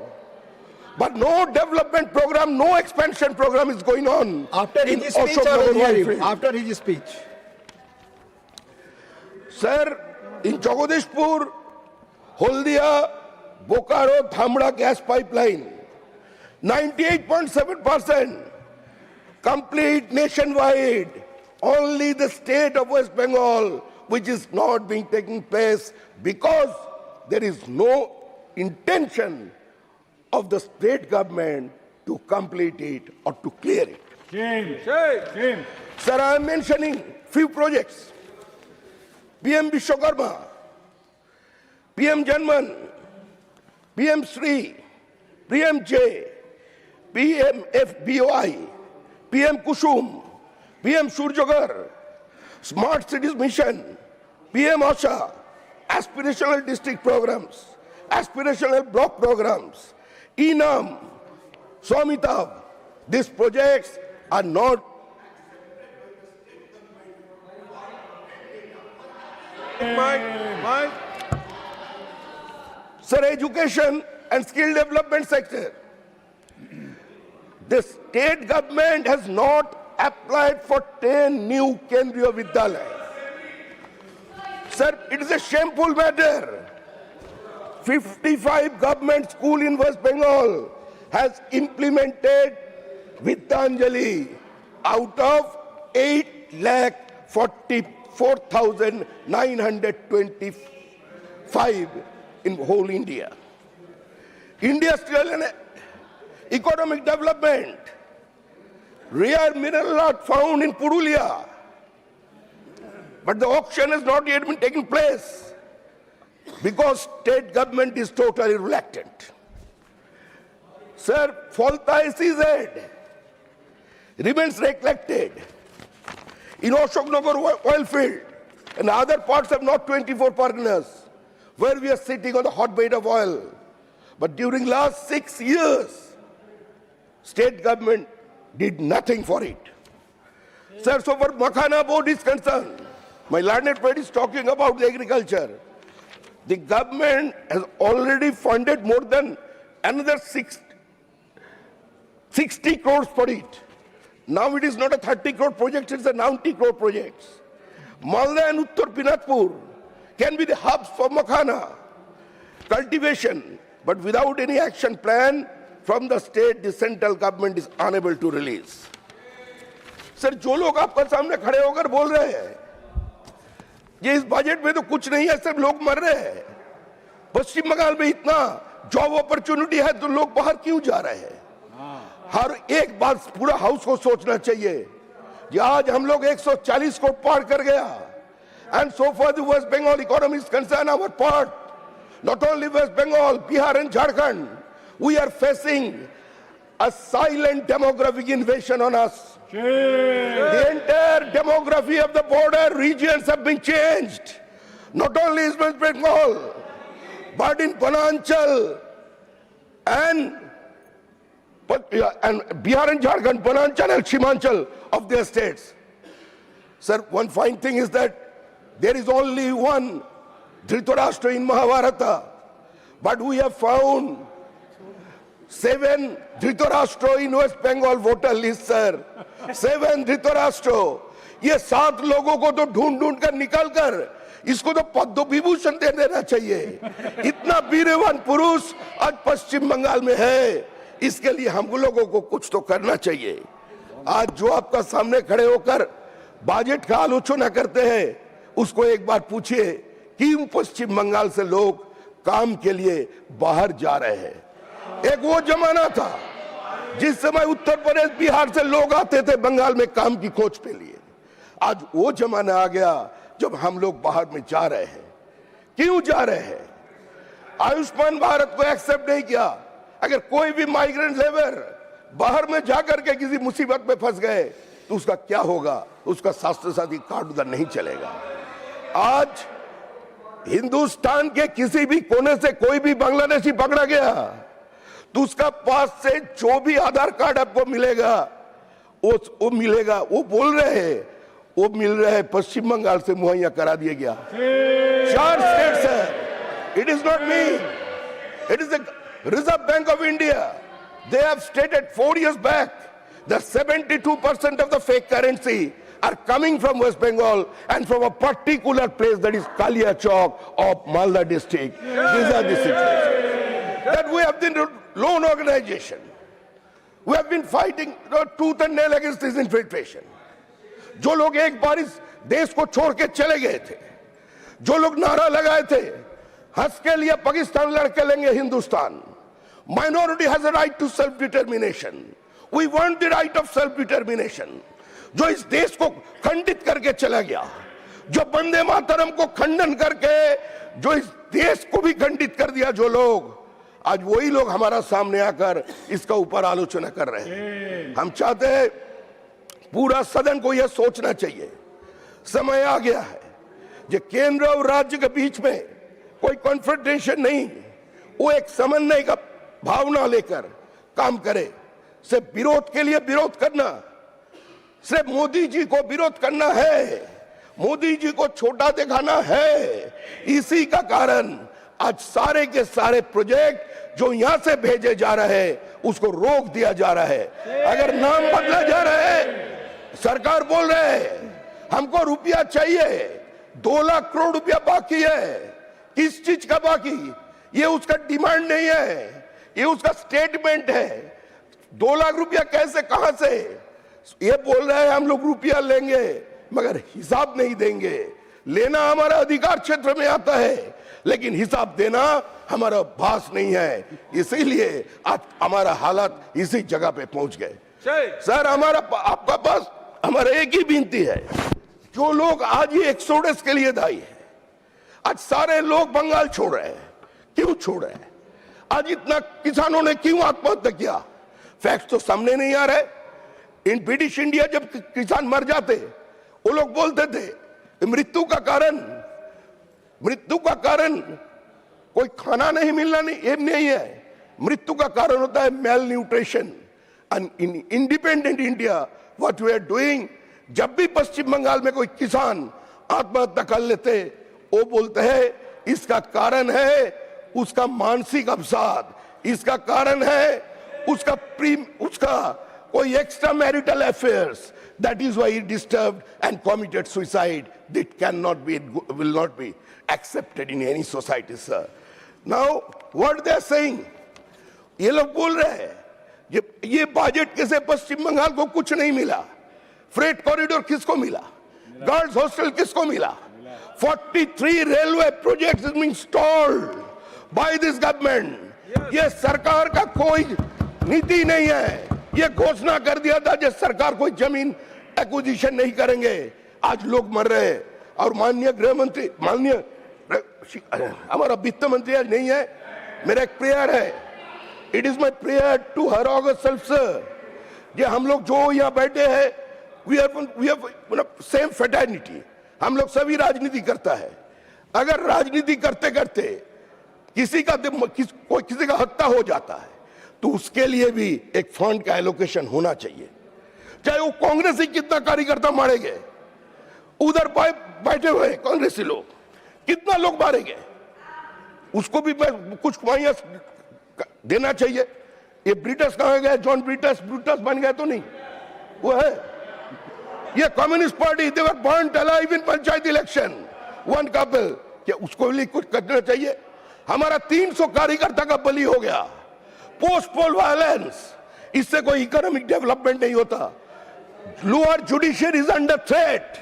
But no development program, no expansion program is going on. After his speech, after his speech. Sir, in Jagadishpur, Holdia, Bokaro, Dhamra gas pipeline, 98.7% complete nationwide. Only the state of West Bengal, which is not being taking place because there is no intention of the state government to complete it or to clear it. Sir, I am mentioning few projects. PM Vishwakarma, PM Janman, PM Sri, PM J, PM FBOI, PM Kusum, PM Surjagar, Smart Cities Mission, PM Asha, aspirational district programs, aspirational block programs, ENAM, Swamitabh. These projects are not Sir, education and skill development sector. The state government has not applied for 10 new Kendriya Vidyalayas. Sir, it is a shameful matter. 55 government school in West Bengal has implemented Vidyanjali out of 8,44,925 in whole India. Industrial and economic development. Rare mineral art found in Purulia. But the auction has not yet been taken place because state government is totally reluctant. Sir, Falta SEZ remains neglected. In Ashoknagar oil field and other parts of North 24 Parganas, where we are sitting on the hotbed of oil. But during last 6 years, state government did nothing for it. Sir, so far Makhana board is concerned, my learned friend is talking about the agriculture. The government has already funded more than another 60 crores for it. Now it is not a 30 crore project, it's a 90 crore project. Malda and Uttar Pinatpur can be the hubs for Makhana cultivation, but without any action plan from the state, the central government is unable to release. Sir, जो लोग आपका सामने खड़े होकर बोल रहे हैं, ये इस बजट में तो कुछ नहीं है, सब लोग मर रहे हैं. पश्चिम बंगाल में इतना जॉब अपॉर्चुनिटी है तो लोग बाहर क्यों जा रहे हैं? हर एक बात पूरा हाउस को सोचना चाहिए कि आज हम लोग 140 को पार कर गया. And so far the West Bengal economy is concerned, our part, not only West Bengal, Bihar and Jharkhand, we are facing a silent demographic invasion on us. The entire demography of the border regions have been changed. Not only in West Bengal, but in Pananchal and Bihar and Jharkhand, Pananchal and Shimanchal of their states. Sir, one fine thing is that there is only one Dhritarashtra in Mahabharata, but we have found 7 Dhritarashtra in West Bengal voter list, sir. 7 Dhritarashtra. ये 7 लोगों को तो ढूंढ कर निकाल कर इसको तो पद्म विभूषण दे देना चाहिए. इतना वीरवान पुरुष आज पश्चिम बंगाल में है, इसके लिए हम लोगों को कुछ तो करना चाहिए. आज जो आपका सामने खड़े होकर बजट का आलोचना करते हैं, उसको एक बार पूछिए क्यों पश्चिम बंगाल से लोग काम के लिए बाहर जा रहे हैं. एक वो जमाना था जिस समय उत्तर प्रदेश बिहार से लोग आते थे बंगाल में काम की खोज के लिए. आज वो जमाना आ गया जब हम लोग बाहर में जा रहे हैं. क्यों जा रहे हैं? आयुष्मान भारत को एक्सेप्ट नहीं किया. अगर कोई भी माइग्रेंट लेबर बाहर में जाकर के किसी मुसीबत में फंस गए तो उसका क्या होगा? उसका स्वास्थ्य साथी कार्ड उधर नहीं चलेगा. आज हिंदुस्तान के किसी भी कोने से कोई भी बांग्लादेशी पकड़ा गया तो उसका पास से जो भी आधार कार्ड आपको मिलेगा वो मिलेगा. वो बोल रहे हैं वो मिल रहा है पश्चिम बंगाल से मुहैया करा दिया गया. 4 स्टेट्स है. It is not me, it is the Reserve Bank of India. They have stated 4 years back that 72% of the fake currency are coming from West Bengal and from a particular place that is Kalia Chowk of Malda district. These are the situations. That we have been a loan organization. We have been fighting tooth and nail against this infiltration. जो लोग एक बार इस देश को छोड़ के चले गए थे, जो लोग नारा लगाए थे, हंस के लिए पाकिस्तान लड़के लेंगे Hindustan. Minority has a right to self-determination. We want the right of self-determination. जो इस देश को खंडित करके चला गया, जो वंदे मातरम को खंडन करके जो इस देश को भी खंडित कर दिया, जो लोग, आज वही लोग हमारा सामने आकर इसका ऊपर आलोचना कर रहे हैं। हम चाहते हैं पूरा सदन को यह सोचना चाहिए, समय आ गया है जो केंद्र और राज्य के बीच में कोई कॉन्फ्रंटेशन नहीं, वो एक समन्वय का भावना लेकर काम करे। सिर्फ विरोध के लिए विरोध करना, सिर्फ मोदी जी को विरोध करना है, मोदी जी को छोटा दिखाना है, इसी का कारण आज सारे के सारे प्रोजेक्ट जो यहां से भेजे जा रहे हैं उसको रोक दिया जा रहा है। अगर नाम बदला जा रहा है, सरकार बोल रहे है हमको रुपया चाहिए, 2 लाख करोड़ रुपया बाकी है, किस चीज का बाकी, ये उसका डिमांड नहीं है, ये उसका स्टेटमेंट है। 2 लाख रुपया कैसे, कहां से, ये बोल रहे हैं हम लोग रुपया लेंगे मगर हिसाब नहीं देंगे। लेना हमारा अधिकार क्षेत्र में आता है लेकिन हिसाब देना हमारा भास नहीं है, इसीलिए आज हमारा हालात इसी जगह पे पहुंच गए। सर हमारा आपका पास हमारा एक ही विनती है, जो लोग आज ये एक्सोडस के लिए दायी है, आज सारे लोग बंगाल छोड़ रहे हैं, क्यों छोड़ रहे हैं, आज इतना किसानों ने क्यों आत्महत्या किया, फैक्ट्स तो सामने नहीं आ रहे। इन ब्रिटिश इंडिया जब किसान मर जाते वो लोग बोलते थे मृत्यु का कारण कोई खाना नहीं मिलना नहीं है, मृत्यु का कारण होता है malnutrition. And in independent India what we are doing, जब भी पश्चिम बंगाल में कोई किसान आत्महत्या कर लेते वो बोलते हैं इसका कारण है उसका मानसिक अवसाद, इसका कारण है उसका कोई extra marital affairs, that is why he disturbed and committed suicide. That cannot be, will not be accepted in any society, sir. Now what they are saying, ये लोग बोल रहे हैं ये बजट के से पश्चिम बंगाल को कुछ नहीं मिला, फ्रेट कॉरिडोर किसको मिला, गर्ल्स हॉस्टल किसको मिला, 43 railway projects is being stalled by this government. ये सरकार का कोई नीति नहीं है, ये घोषणा कर दिया था जो सरकार कोई जमीन एक्विजिशन नहीं करेंगे, आज लोग मर रहे हैं। और माननीय गृह मंत्री, माननीय हमारा वित्त मंत्री आज नहीं है, मेरा एक प्रेयर है, it is my prayer to her august self ये हम लोग जो यहाँ बैठे हैं वी आर सेम फेटर्निटी, हम लोग सभी राजनीति करता है। अगर राजनीति करते करते किसी का हत्या हो जाता है तो उसके लिए भी एक फंड का एलोकेशन होना चाहिए, चाहे वो कांग्रेस ही कितना कार्यकर्ता मारे गए, उधर बैठे हुए कांग्रेसी लोग कितना लोग मारे गए, उसको भी कुछ मुहैया देना चाहिए। ये ब्रिटिश कहाँ गए, जॉन ब्रिटिश बन गए तो नहीं, वो है ये communist party, they were burned alive in panchayat election, one couple, क्या उसको लिए कुछ करना चाहिए। हमारा 300 कार्यकर्ता का बलि हो गया, पोस्ट पोल वायलेंस, इससे कोई इकोनॉमिक डेवलपमेंट नहीं होता। Lower judiciary is under threat,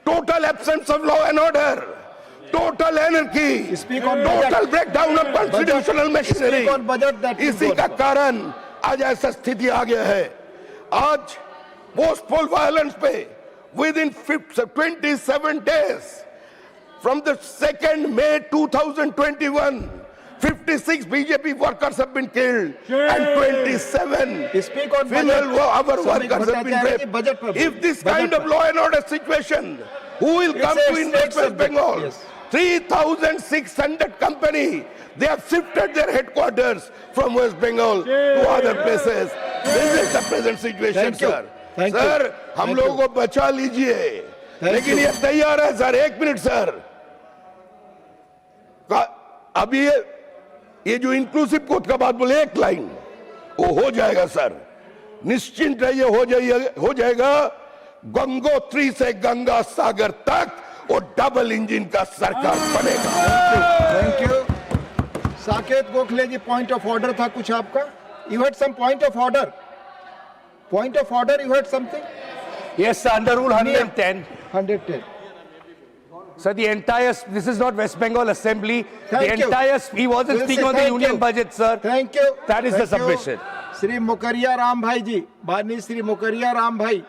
total absence of law and order, total एनर्की, total breakdown of constitutional machinery, इसी का कारण आज ऐसा स्थिति आ गया है। आज पोस्ट पोल वायलेंस पे with in 27 days from the 2nd May 2021 56 BJP workers have been killed and 27 female our workers have been raped. If this kind of law and order situation, who will come to invest West Bengal? 3,600 company, they have shifted their headquarters from West Bengal to other places. This is the present situation, sir. Sir, हम लोगों को बचा लीजिए, लेकिन ये तैयार है sir, 1 minute sir, अभी ये जो इंक्लूसिव कोड का बात बोले, एक लाइन वो हो जाएगा सर, निश्चिंत रहिए, हो जाएगा। गंगोत्री से गंगा सागर तक वो डबल इंजन का सरकार बनेगा। Thank you. Saket Gokhale ji, point of order था कुछ आपका? You had some point of order, you had something? Yes, sir, under rule 110. 110. Sir, the entire, this is not West Bengal Assembly. He wasn't speaking on the union budget, sir. Thank you. That is the submission. Shri Mukariya Ram Bhai ji, Bani Shri Mukariya Ram Bhai.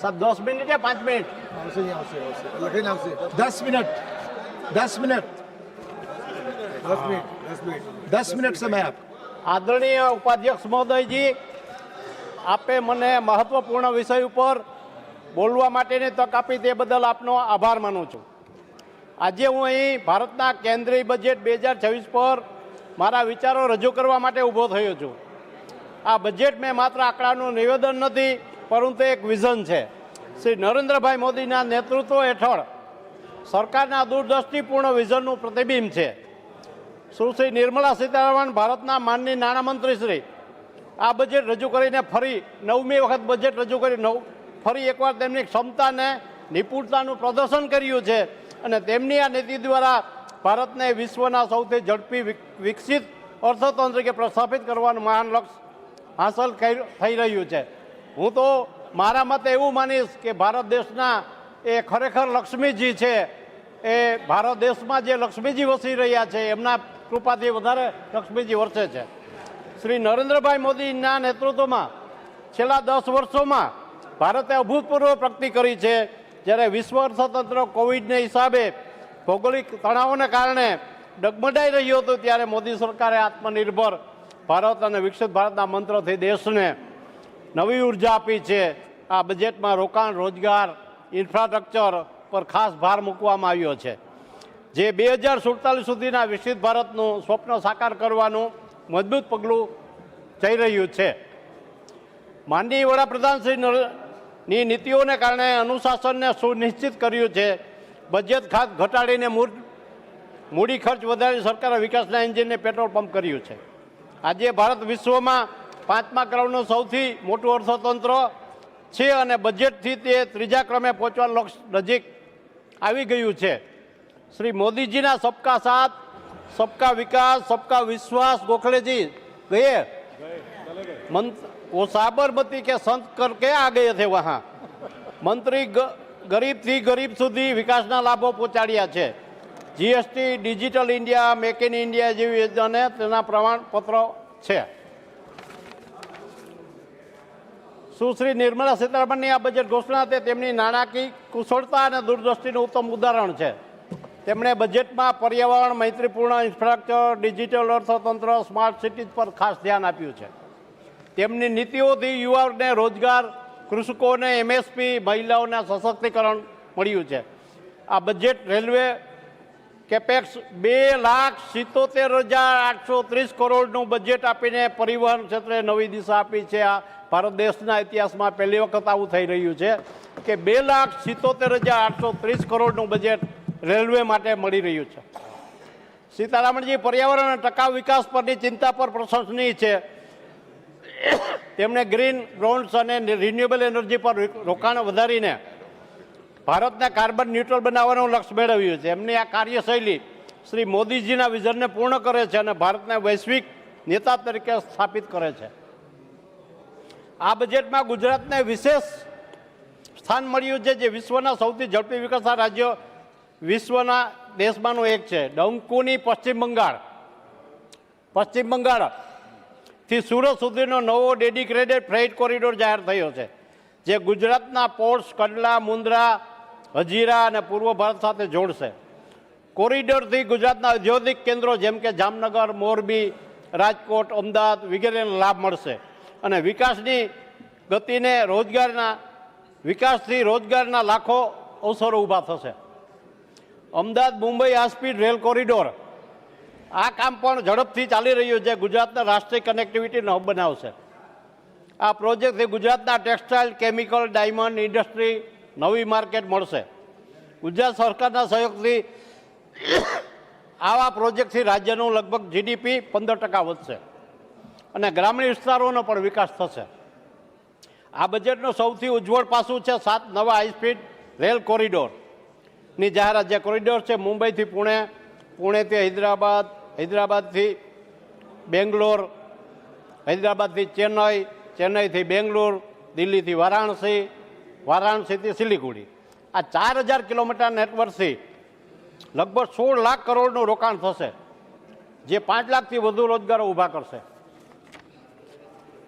સાહેબ 10 minute કે 5 minute? આવશે નહીં, આવશે, આવશે. લખીને આવશે. 10 minute. 10 minute. 10 minute. 10 minute સમય આપ. આદરણીય ઉપાધ્યક્ષ મહોદયજી, આપે મને મહત્વપૂર્ણ વિષય ઉપર બોલવા માટેની તક આપી તે બદલ આપનો આભાર માનું છું. આજે હું અહીં ભારતના કેન્દ્રીય બજેટ 2026 પર મારા વિચારો રજૂ કરવા માટે ઊભો થયો છું. આ બજેટ મેં માત્ર આંકડાનું નિવેદન નથી, પરંતુ એક વિઝન છે. શ્રી નરેન્દ્રભાઈ મોદીના નેતૃત્વ હેઠળ સરકારના દૂરદ્રષ્ટિપૂર્ણ વિઝનનું પ્રતિબિંબ છે. સુશ્રી નિર્મલા સીતારમણ, ભારતના માનનીય નાણામંત્રી શ્રી, આ બજેટ રજૂ કરીને ફરી 9મી વખત બજેટ રજૂ કરી ફરી એકવાર તેમની ક્ષમતાને નિપુણતાનું પ્રદર્શન કર્યું છે અને તેમની આ નીતિ દ્વારા ભારતને વિશ્વના સૌથી ઝડપી વિકસિત અર્થતંત્ર તરીકે પ્રસ્થાપિત કરવાનું મહાન લક્ષ્ય હાંસલ થઈ રહ્યું છે. હું તો મારા મતે એવું માનીશ કે ભારત દેશના એ ખરેખર લક્ષ્મીજી છે. એ ભારત દેશમાં જે લક્ષ્મીજી વસી રહ્યા છે એમના કૃપાથી વધારે લક્ષ્મીજી વરસે છે. શ્રી નરેન્દ્રભાઈ મોદીના નેતૃત્વમાં છેલ્લા 10 વર્ષોમાં ભારતે અભૂતપૂર્વ પ્રગતિ કરી છે. જ્યારે વિશ્વ અર્થતંત્ર કોવિડને હિસાબે ભૌગોલિક તણાવોને કારણે ડગમડાઈ રહ્યું હતું, ત્યારે મોદી સરકારે આત્મનિર્ભર ભારત અને વિકસિત ભારતના મંત્રથી દેશને નવી ઉર્જા આપી છે. આ બજેટમાં રોકાણ, રોજગાર, ઇન્ફ્રાસ્ટ્રક્ચર પર ખાસ ભાર મૂકવામાં આવ્યો છે, જે 2047 સુધીના વિકસિત ભારતનું સ્વપ્ન સાકાર કરવાનું મજબૂત પગલું જઈ રહ્યું છે. માનનીય વડાપ્રધાનશ્રીની નીતિઓને કારણે અનુશાસનને સુનિશ્ચિત કર્યું છે. બજેટ ખાત ઘટાડીને મૂડી ખર્ચ વધારી સરકારે વિકાસના એન્જિનને પેટ્રોલ પંપ કર્યું છે. આજે ભારત વિશ્વમાં 5મા ક્રમનું સૌથી મોટું અર્થતંત્ર છે અને બજેટથી તે 3જા ક્રમે પહોંચવાનું લક્ષ્ય નજીક આવી ગયું છે. શ્રી મોદીજીના સબકા સાથ, सबका विकास, सबका विश्वास गोखले जी गए, वो साबरमती के संत करके आ गए थे. वहाँ मंत्री गरीब थी गरीब सुधी विकासना लाभो पहोंचाड्या छे. GST, digital India, make in India जेवी योजनाने तेना प्रमाणपत्र छे. सुश्री निर्मला सीतारमणनी आ बजेट घोषणा ते तेमनी नाणाकीय कुशळता अने दूरदृष्टिનું उत्तम उदाहरण છે. તેમણે બજેટમાં પર્યાવરણ મૈત્રીપૂર્ણ ઇન્ફ્રાસ્ટ્રક્ચર, ડિજિટલ અર્થતંત્ર, સ્માર્ટ સિટીઝ પર ખાસ ધ્યાન આપ્યું છે. તેમની નીતિઓથી યુવાઓને રોજગાર, કૃષકોને એમએસપી, મહિલાઓને સશક્તિકરણ મળ્યું છે. આ બજેટ રેલવે કેપેક્સ 2,77,830 કરોડનું બજેટ આપીને પરિવહન ક્ષેત્રે નવી દિશા આપી છે. આ ભારત દેશના ઇતિહાસમાં પહેલી વખત આવું થઈ રહ્યું છે કે 2,77,830 કરોડનું બજેટ રેલવે માટે મળી રહ્યું છે. સીતારામણજી પર્યાવરણ અને ટકાઉ વિકાસ પરની ચિંતા પર પ્રશંસનીય છે. તેમણે ગ્રીન બોન્ડ્સ અને રિન્યુએબલ એનર્જી પર રોકાણ વધારીને ભારતને કાર્બન ન્યુટ્રલ બનાવવાનું લક્ષ્ય મેળવ્યું છે. એમની આ કાર્યશૈલી શ્રી મોદીજીના વિઝનને પૂર્ણ કરે છે અને ભારતને વૈશ્વિક નેતા તરીકે સ્થાપિત કરે છે. આ બજેટમાં ગુજરાતને વિશેષ સ્થાન મળ્યું છે, જે વિશ્વના સૌથી ઝડપી વિકસતા રાજ્યો વિશ્વના દેશમાંનું એક છે. ડંકુની પશ્ચિમ બંગાળથી સુરત સુધીનો નવો ડેડિકેટેડ ફ્રેઇટ કોરિડોર જાહેર થયો છે, જે ગુજરાતના પોર્ટ્સ કંડલા, મુન્દ્રા, હજીરા અને પૂર્વ ભારત સાથે જોડશે. કોરિડોરથી ગુજરાતના ઔદ્યોગિક કેન્દ્રો જેમ કે જામનગર, મોરબી, રાજકોટ, અમદાવાદ વગેરેને લાભ મળશે અને વિકાસથી રોજગારના લાખો અવસરો ઊભા થશે. Ahmedabad Mumbai high speed rail corridor, આ કામ પણ ઝડપથી ચાલી રહ્યું છે. ગુજરાતના રાષ્ટ્રીય કનેક્ટિવિટીનો હબ બનાવશે. આ પ્રોજેક્ટથી ગુજરાતના ટેક્સટાઇલ, કેમિકલ, ડાયમંડ ઇન્ડસ્ટ્રી નવી માર્કેટ મળશે. ગુજરાત સરકારના સહયોગથી આવા પ્રોજેક્ટથી રાજ્યનું લગભગ જીડીપી 15% વધશે અને ગ્રામીણ વિસ્તારોનો પણ વિકાસ થશે. આ બજેટનું સૌથી ઉજ્જવળ પાસું છે 7 નવા હાઈસ્પીડ રેલ કોરિડોરની જાહેરાત. જે કોરિડોર છે મુંબઈથી પુણે, પુણેથી હૈદરાબાદ, હૈદરાબાદથી બેંગ્લોર, હૈદરાબાદથી ચેન્નઈ, ચેન્નઈથી બેંગ્લોર, દિલ્હીથી વારાણસી, વારાણસીથી સિલિગુડી. આ 4000 કિલોમીટર નેટવર્કથી લગભગ 16 લાખ કરોડનું રોકાણ થશે, જે 5 લાખથી વધુ રોજગારો ઊભા કરશે.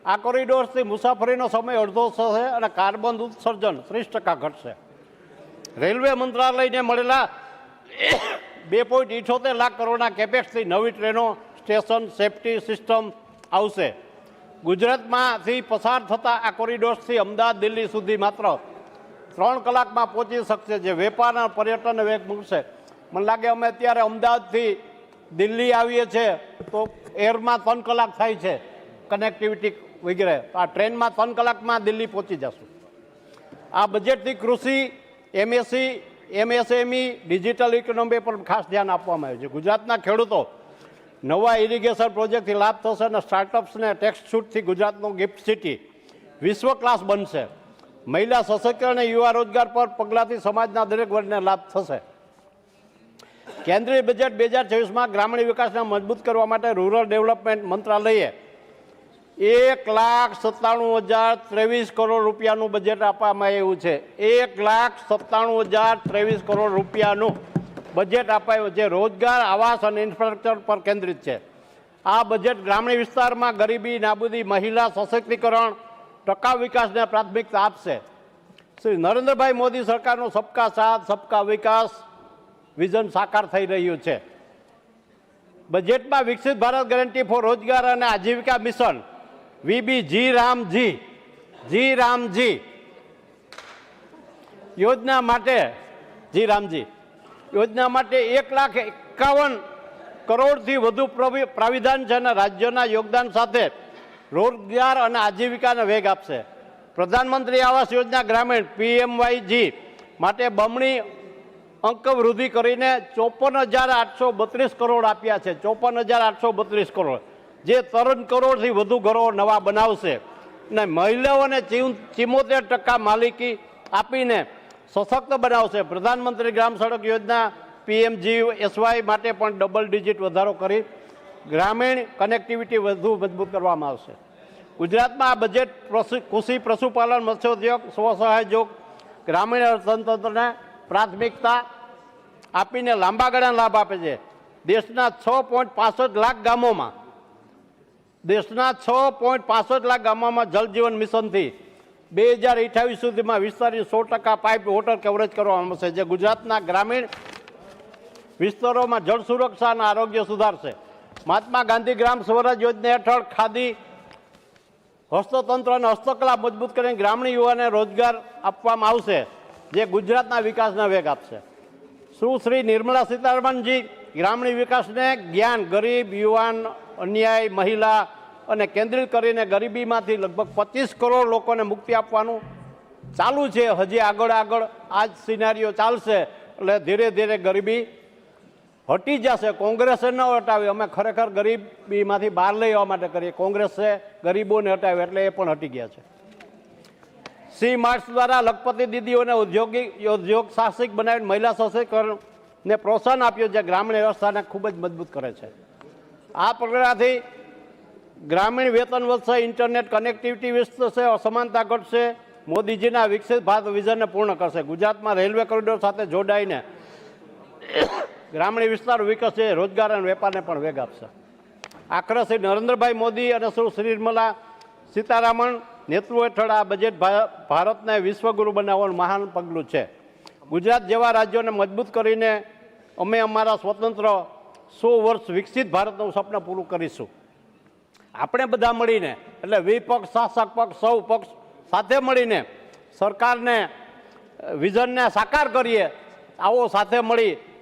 આ કોરિડોર્સથી મુસાફરીનો સમય અડધો થશે અને કાર્બન ઉત્સર્જન 30% ઘટશે. રેલવે મંત્રાલયને મળેલા 2.78 લાખ કરોડના કેપેક્સથી નવી ટ્રેનો, સ્ટેશન, સેફ્ટી સિસ્ટમ આવશે. ગુજરાતમાંથી પસાર થતા આ કોરિડોર્સથી અમદાવાદ, દિલ્હી સુધી માત્ર 3 કલાકમાં પહોંચી શકશે, જે વેપાર અને પર્યટનને વેગ મૂકશે. મને લાગે અમે અત્યારે અમદાવાદથી દિલ્હી આવીએ છીએ તો એરમાં 3 કલાક થાય છે કનેક્ટિવિટી વગેરે. આ ટ્રેનમાં 3 કલાકમાં દિલ્હી પહોંચી જશું. આ બજેટથી કૃષિ, MSME, ડિજિટલ ઇકોનોમી પર ખાસ ધ્યાન આપવામાં આવ્યું છે. ગુજરાતના ખેડૂતો નવા ઇરિગેશન પ્રોજેક્ટથી લાભ થશે અને સ્ટાર્ટઅપ્સને ટેક્સ છૂટથી ગુજરાતનું ગિફ્ટ સિટી વિશ્વ ક્લાસ બનશે. મહિલા સશક્તિકરણ અને યુવા રોજગાર પર પગલાંથી સમાજના દરેક વર્ગને લાભ થશે. કેન્દ્રીય બજેટ 2024માં ગ્રામીણ વિકાસને મજબૂત કરવા માટે રૂરલ ડેવલપમેન્ટ મંત્રાલયે 1,97,023 કરોડ રૂપિયાનું બજેટ આપવામાં આવ્યું છે. 1,97,023 કરોડ રૂપિયાનું બજેટ અપાયું છે. રોજગાર, આવાસ અને ઇન્ફ્રાસ્ટ્રક્ચર પર કેન્દ્રિત છે. આ બજેટ ગ્રામીણ વિસ્તારમાં ગરીબી નાબૂદી, મહિલા સશક્તિકરણ, ટકાઉ વિકાસને પ્રાથમિકતા આપશે. શ્રી નરેન્દ્રભાઈ મોદી સરકારનું સબકા સાથ, સબકા વિકાસ વિઝન સાકાર થઈ રહ્યું છે. બજેટમાં વિકસિત ભારત ગેરંટી ફોર રોજગાર અને આજીવિકા મિશન જી રામજી યોજના માટે 1,51 કરોડથી વધુ પ્રાવિધાન છે અને રાજ્યોના યોગદાન સાથે રોજગાર અને આજીવિકાને વેગ આપશે. પ્રધાનમંત્રી આવાસ યોજના ગ્રામીણ PMYG માટે બમણી અંક વૃદ્ધિ કરીને 54,832 કરોડ આપ્યા છે. 54,832 કરોડ, જે 3 કરોડથી વધુ ઘરો નવા બનાવશે અને મહિલાઓને 74% માલિકી આપીને સશક્ત બનાવશે. પ્રધાનમંત્રી ગ્રામ સડક યોજના PMGSY માટે પણ ડબલ ડિજિટ વધારો કરી ગ્રામીણ કનેક્ટિવિટી વધુ મજબૂત કરવામાં આવશે. ગુજરાતમાં આ બજેટ કૃષિ, પશુપાલન, મત્સ્યોદ્યોગ, સ્વસહાય જોગ, ગ્રામીણ અર્થતંત્રને પ્રાથમિકતા આપીને લાંબા ગાળાના લાભ આપે છે. દેશના 6.65 લાખ ગામોમાં જલ જીવન મિશનથી 2028 સુધીમાં વિસ્તારની 100% પાઇપ વોટર કવરેજ કરવામાં આવશે, જે ગુજરાતના ગ્રામીણ વિસ્તારોમાં જળ સુરક્ષા અને આરોગ્ય સુધારશે. મહાત્મા ગાંધી ગ્રામ સ્વરાજ યોજના હેઠળ ખાદી, હસ્તતંત્ર અને હસ્તકલા મજબૂત કરીને ગ્રામીણ યુવાને રોજગાર આપવામાં આવશે, જે ગુજરાતના વિકાસને વેગ આપશે. સુશ્રી નિર્મલા સીતારમણજી ગ્રામીણ વિકાસને જ્ઞાન, ગરીબ, યુવાન, અન્યાય, મહિલા અને કેન્દ્રિત કરીને ગરીબીમાંથી લગભગ 25 કરોડ લોકોને મુક્તિ આપવાનું ચાલુ છે. હજી આગળ આ જ સિનારીઓ ચાલશે એટલે ધીરે ધીરે ગરીબી હટી જશે. કોંગ્રેસે ન હટાવી, અમે ખરેખર ગરીબીમાંથી બહાર લઈ આવવા માટે કરીએ. કોંગ્રેસે ગરીબોને હટાવ્યા એટલે એ પણ હટી ગયા છે. સી માર્ટ્સ દ્વારા લખપતિ દીદીઓને ઉદ્યોગ સાહસિક બનાવીને મહિલા સશક્તિકરણને પ્રોત્સાહન આપ્યું, જે ગ્રામીણ વ્યવસ્થાને ખૂબ જ મજબૂત કરે છે. આ પગલાંથી ગ્રામીણ વેતન વધશે, ઇન્ટરનેટ કનેક્ટિવિટી વિસ્તરશે, અસમાનતા ઘટશે, મોદીજીના વિકસિત ભારત વિઝનને પૂર્ણ કરશે. ગુજરાતમાં રેલવે કોરિડોર સાથે જોડાઈને ગ્રામીણ વિસ્તારો વિકસશે, રોજગાર અને વેપારને પણ વેગ આપશે. આખરે શ્રી નરેન્દ્રભાઈ મોદી અને શ્રી નિર્મલા સીતારામણ નેતૃત્વ હેઠળ આ બજેટ ભારતને વિશ્વગુરુ બનાવવાનું મહાન પગલું છે. ગુજરાત જેવા રાજ્યોને મજબૂત કરીને અમે અમારા સ્વતંત્ર 100 વર્ષ વિકસિત ભારતનું સપના પૂરું કરીશું. આપણે બધા મળીને, એટલે વિપક્ષ, શાસક પક્ષ, સૌ પક્ષ સાથે મળીને સરકારને વિઝનને સાકાર કરીએ. આવો સાથે મળી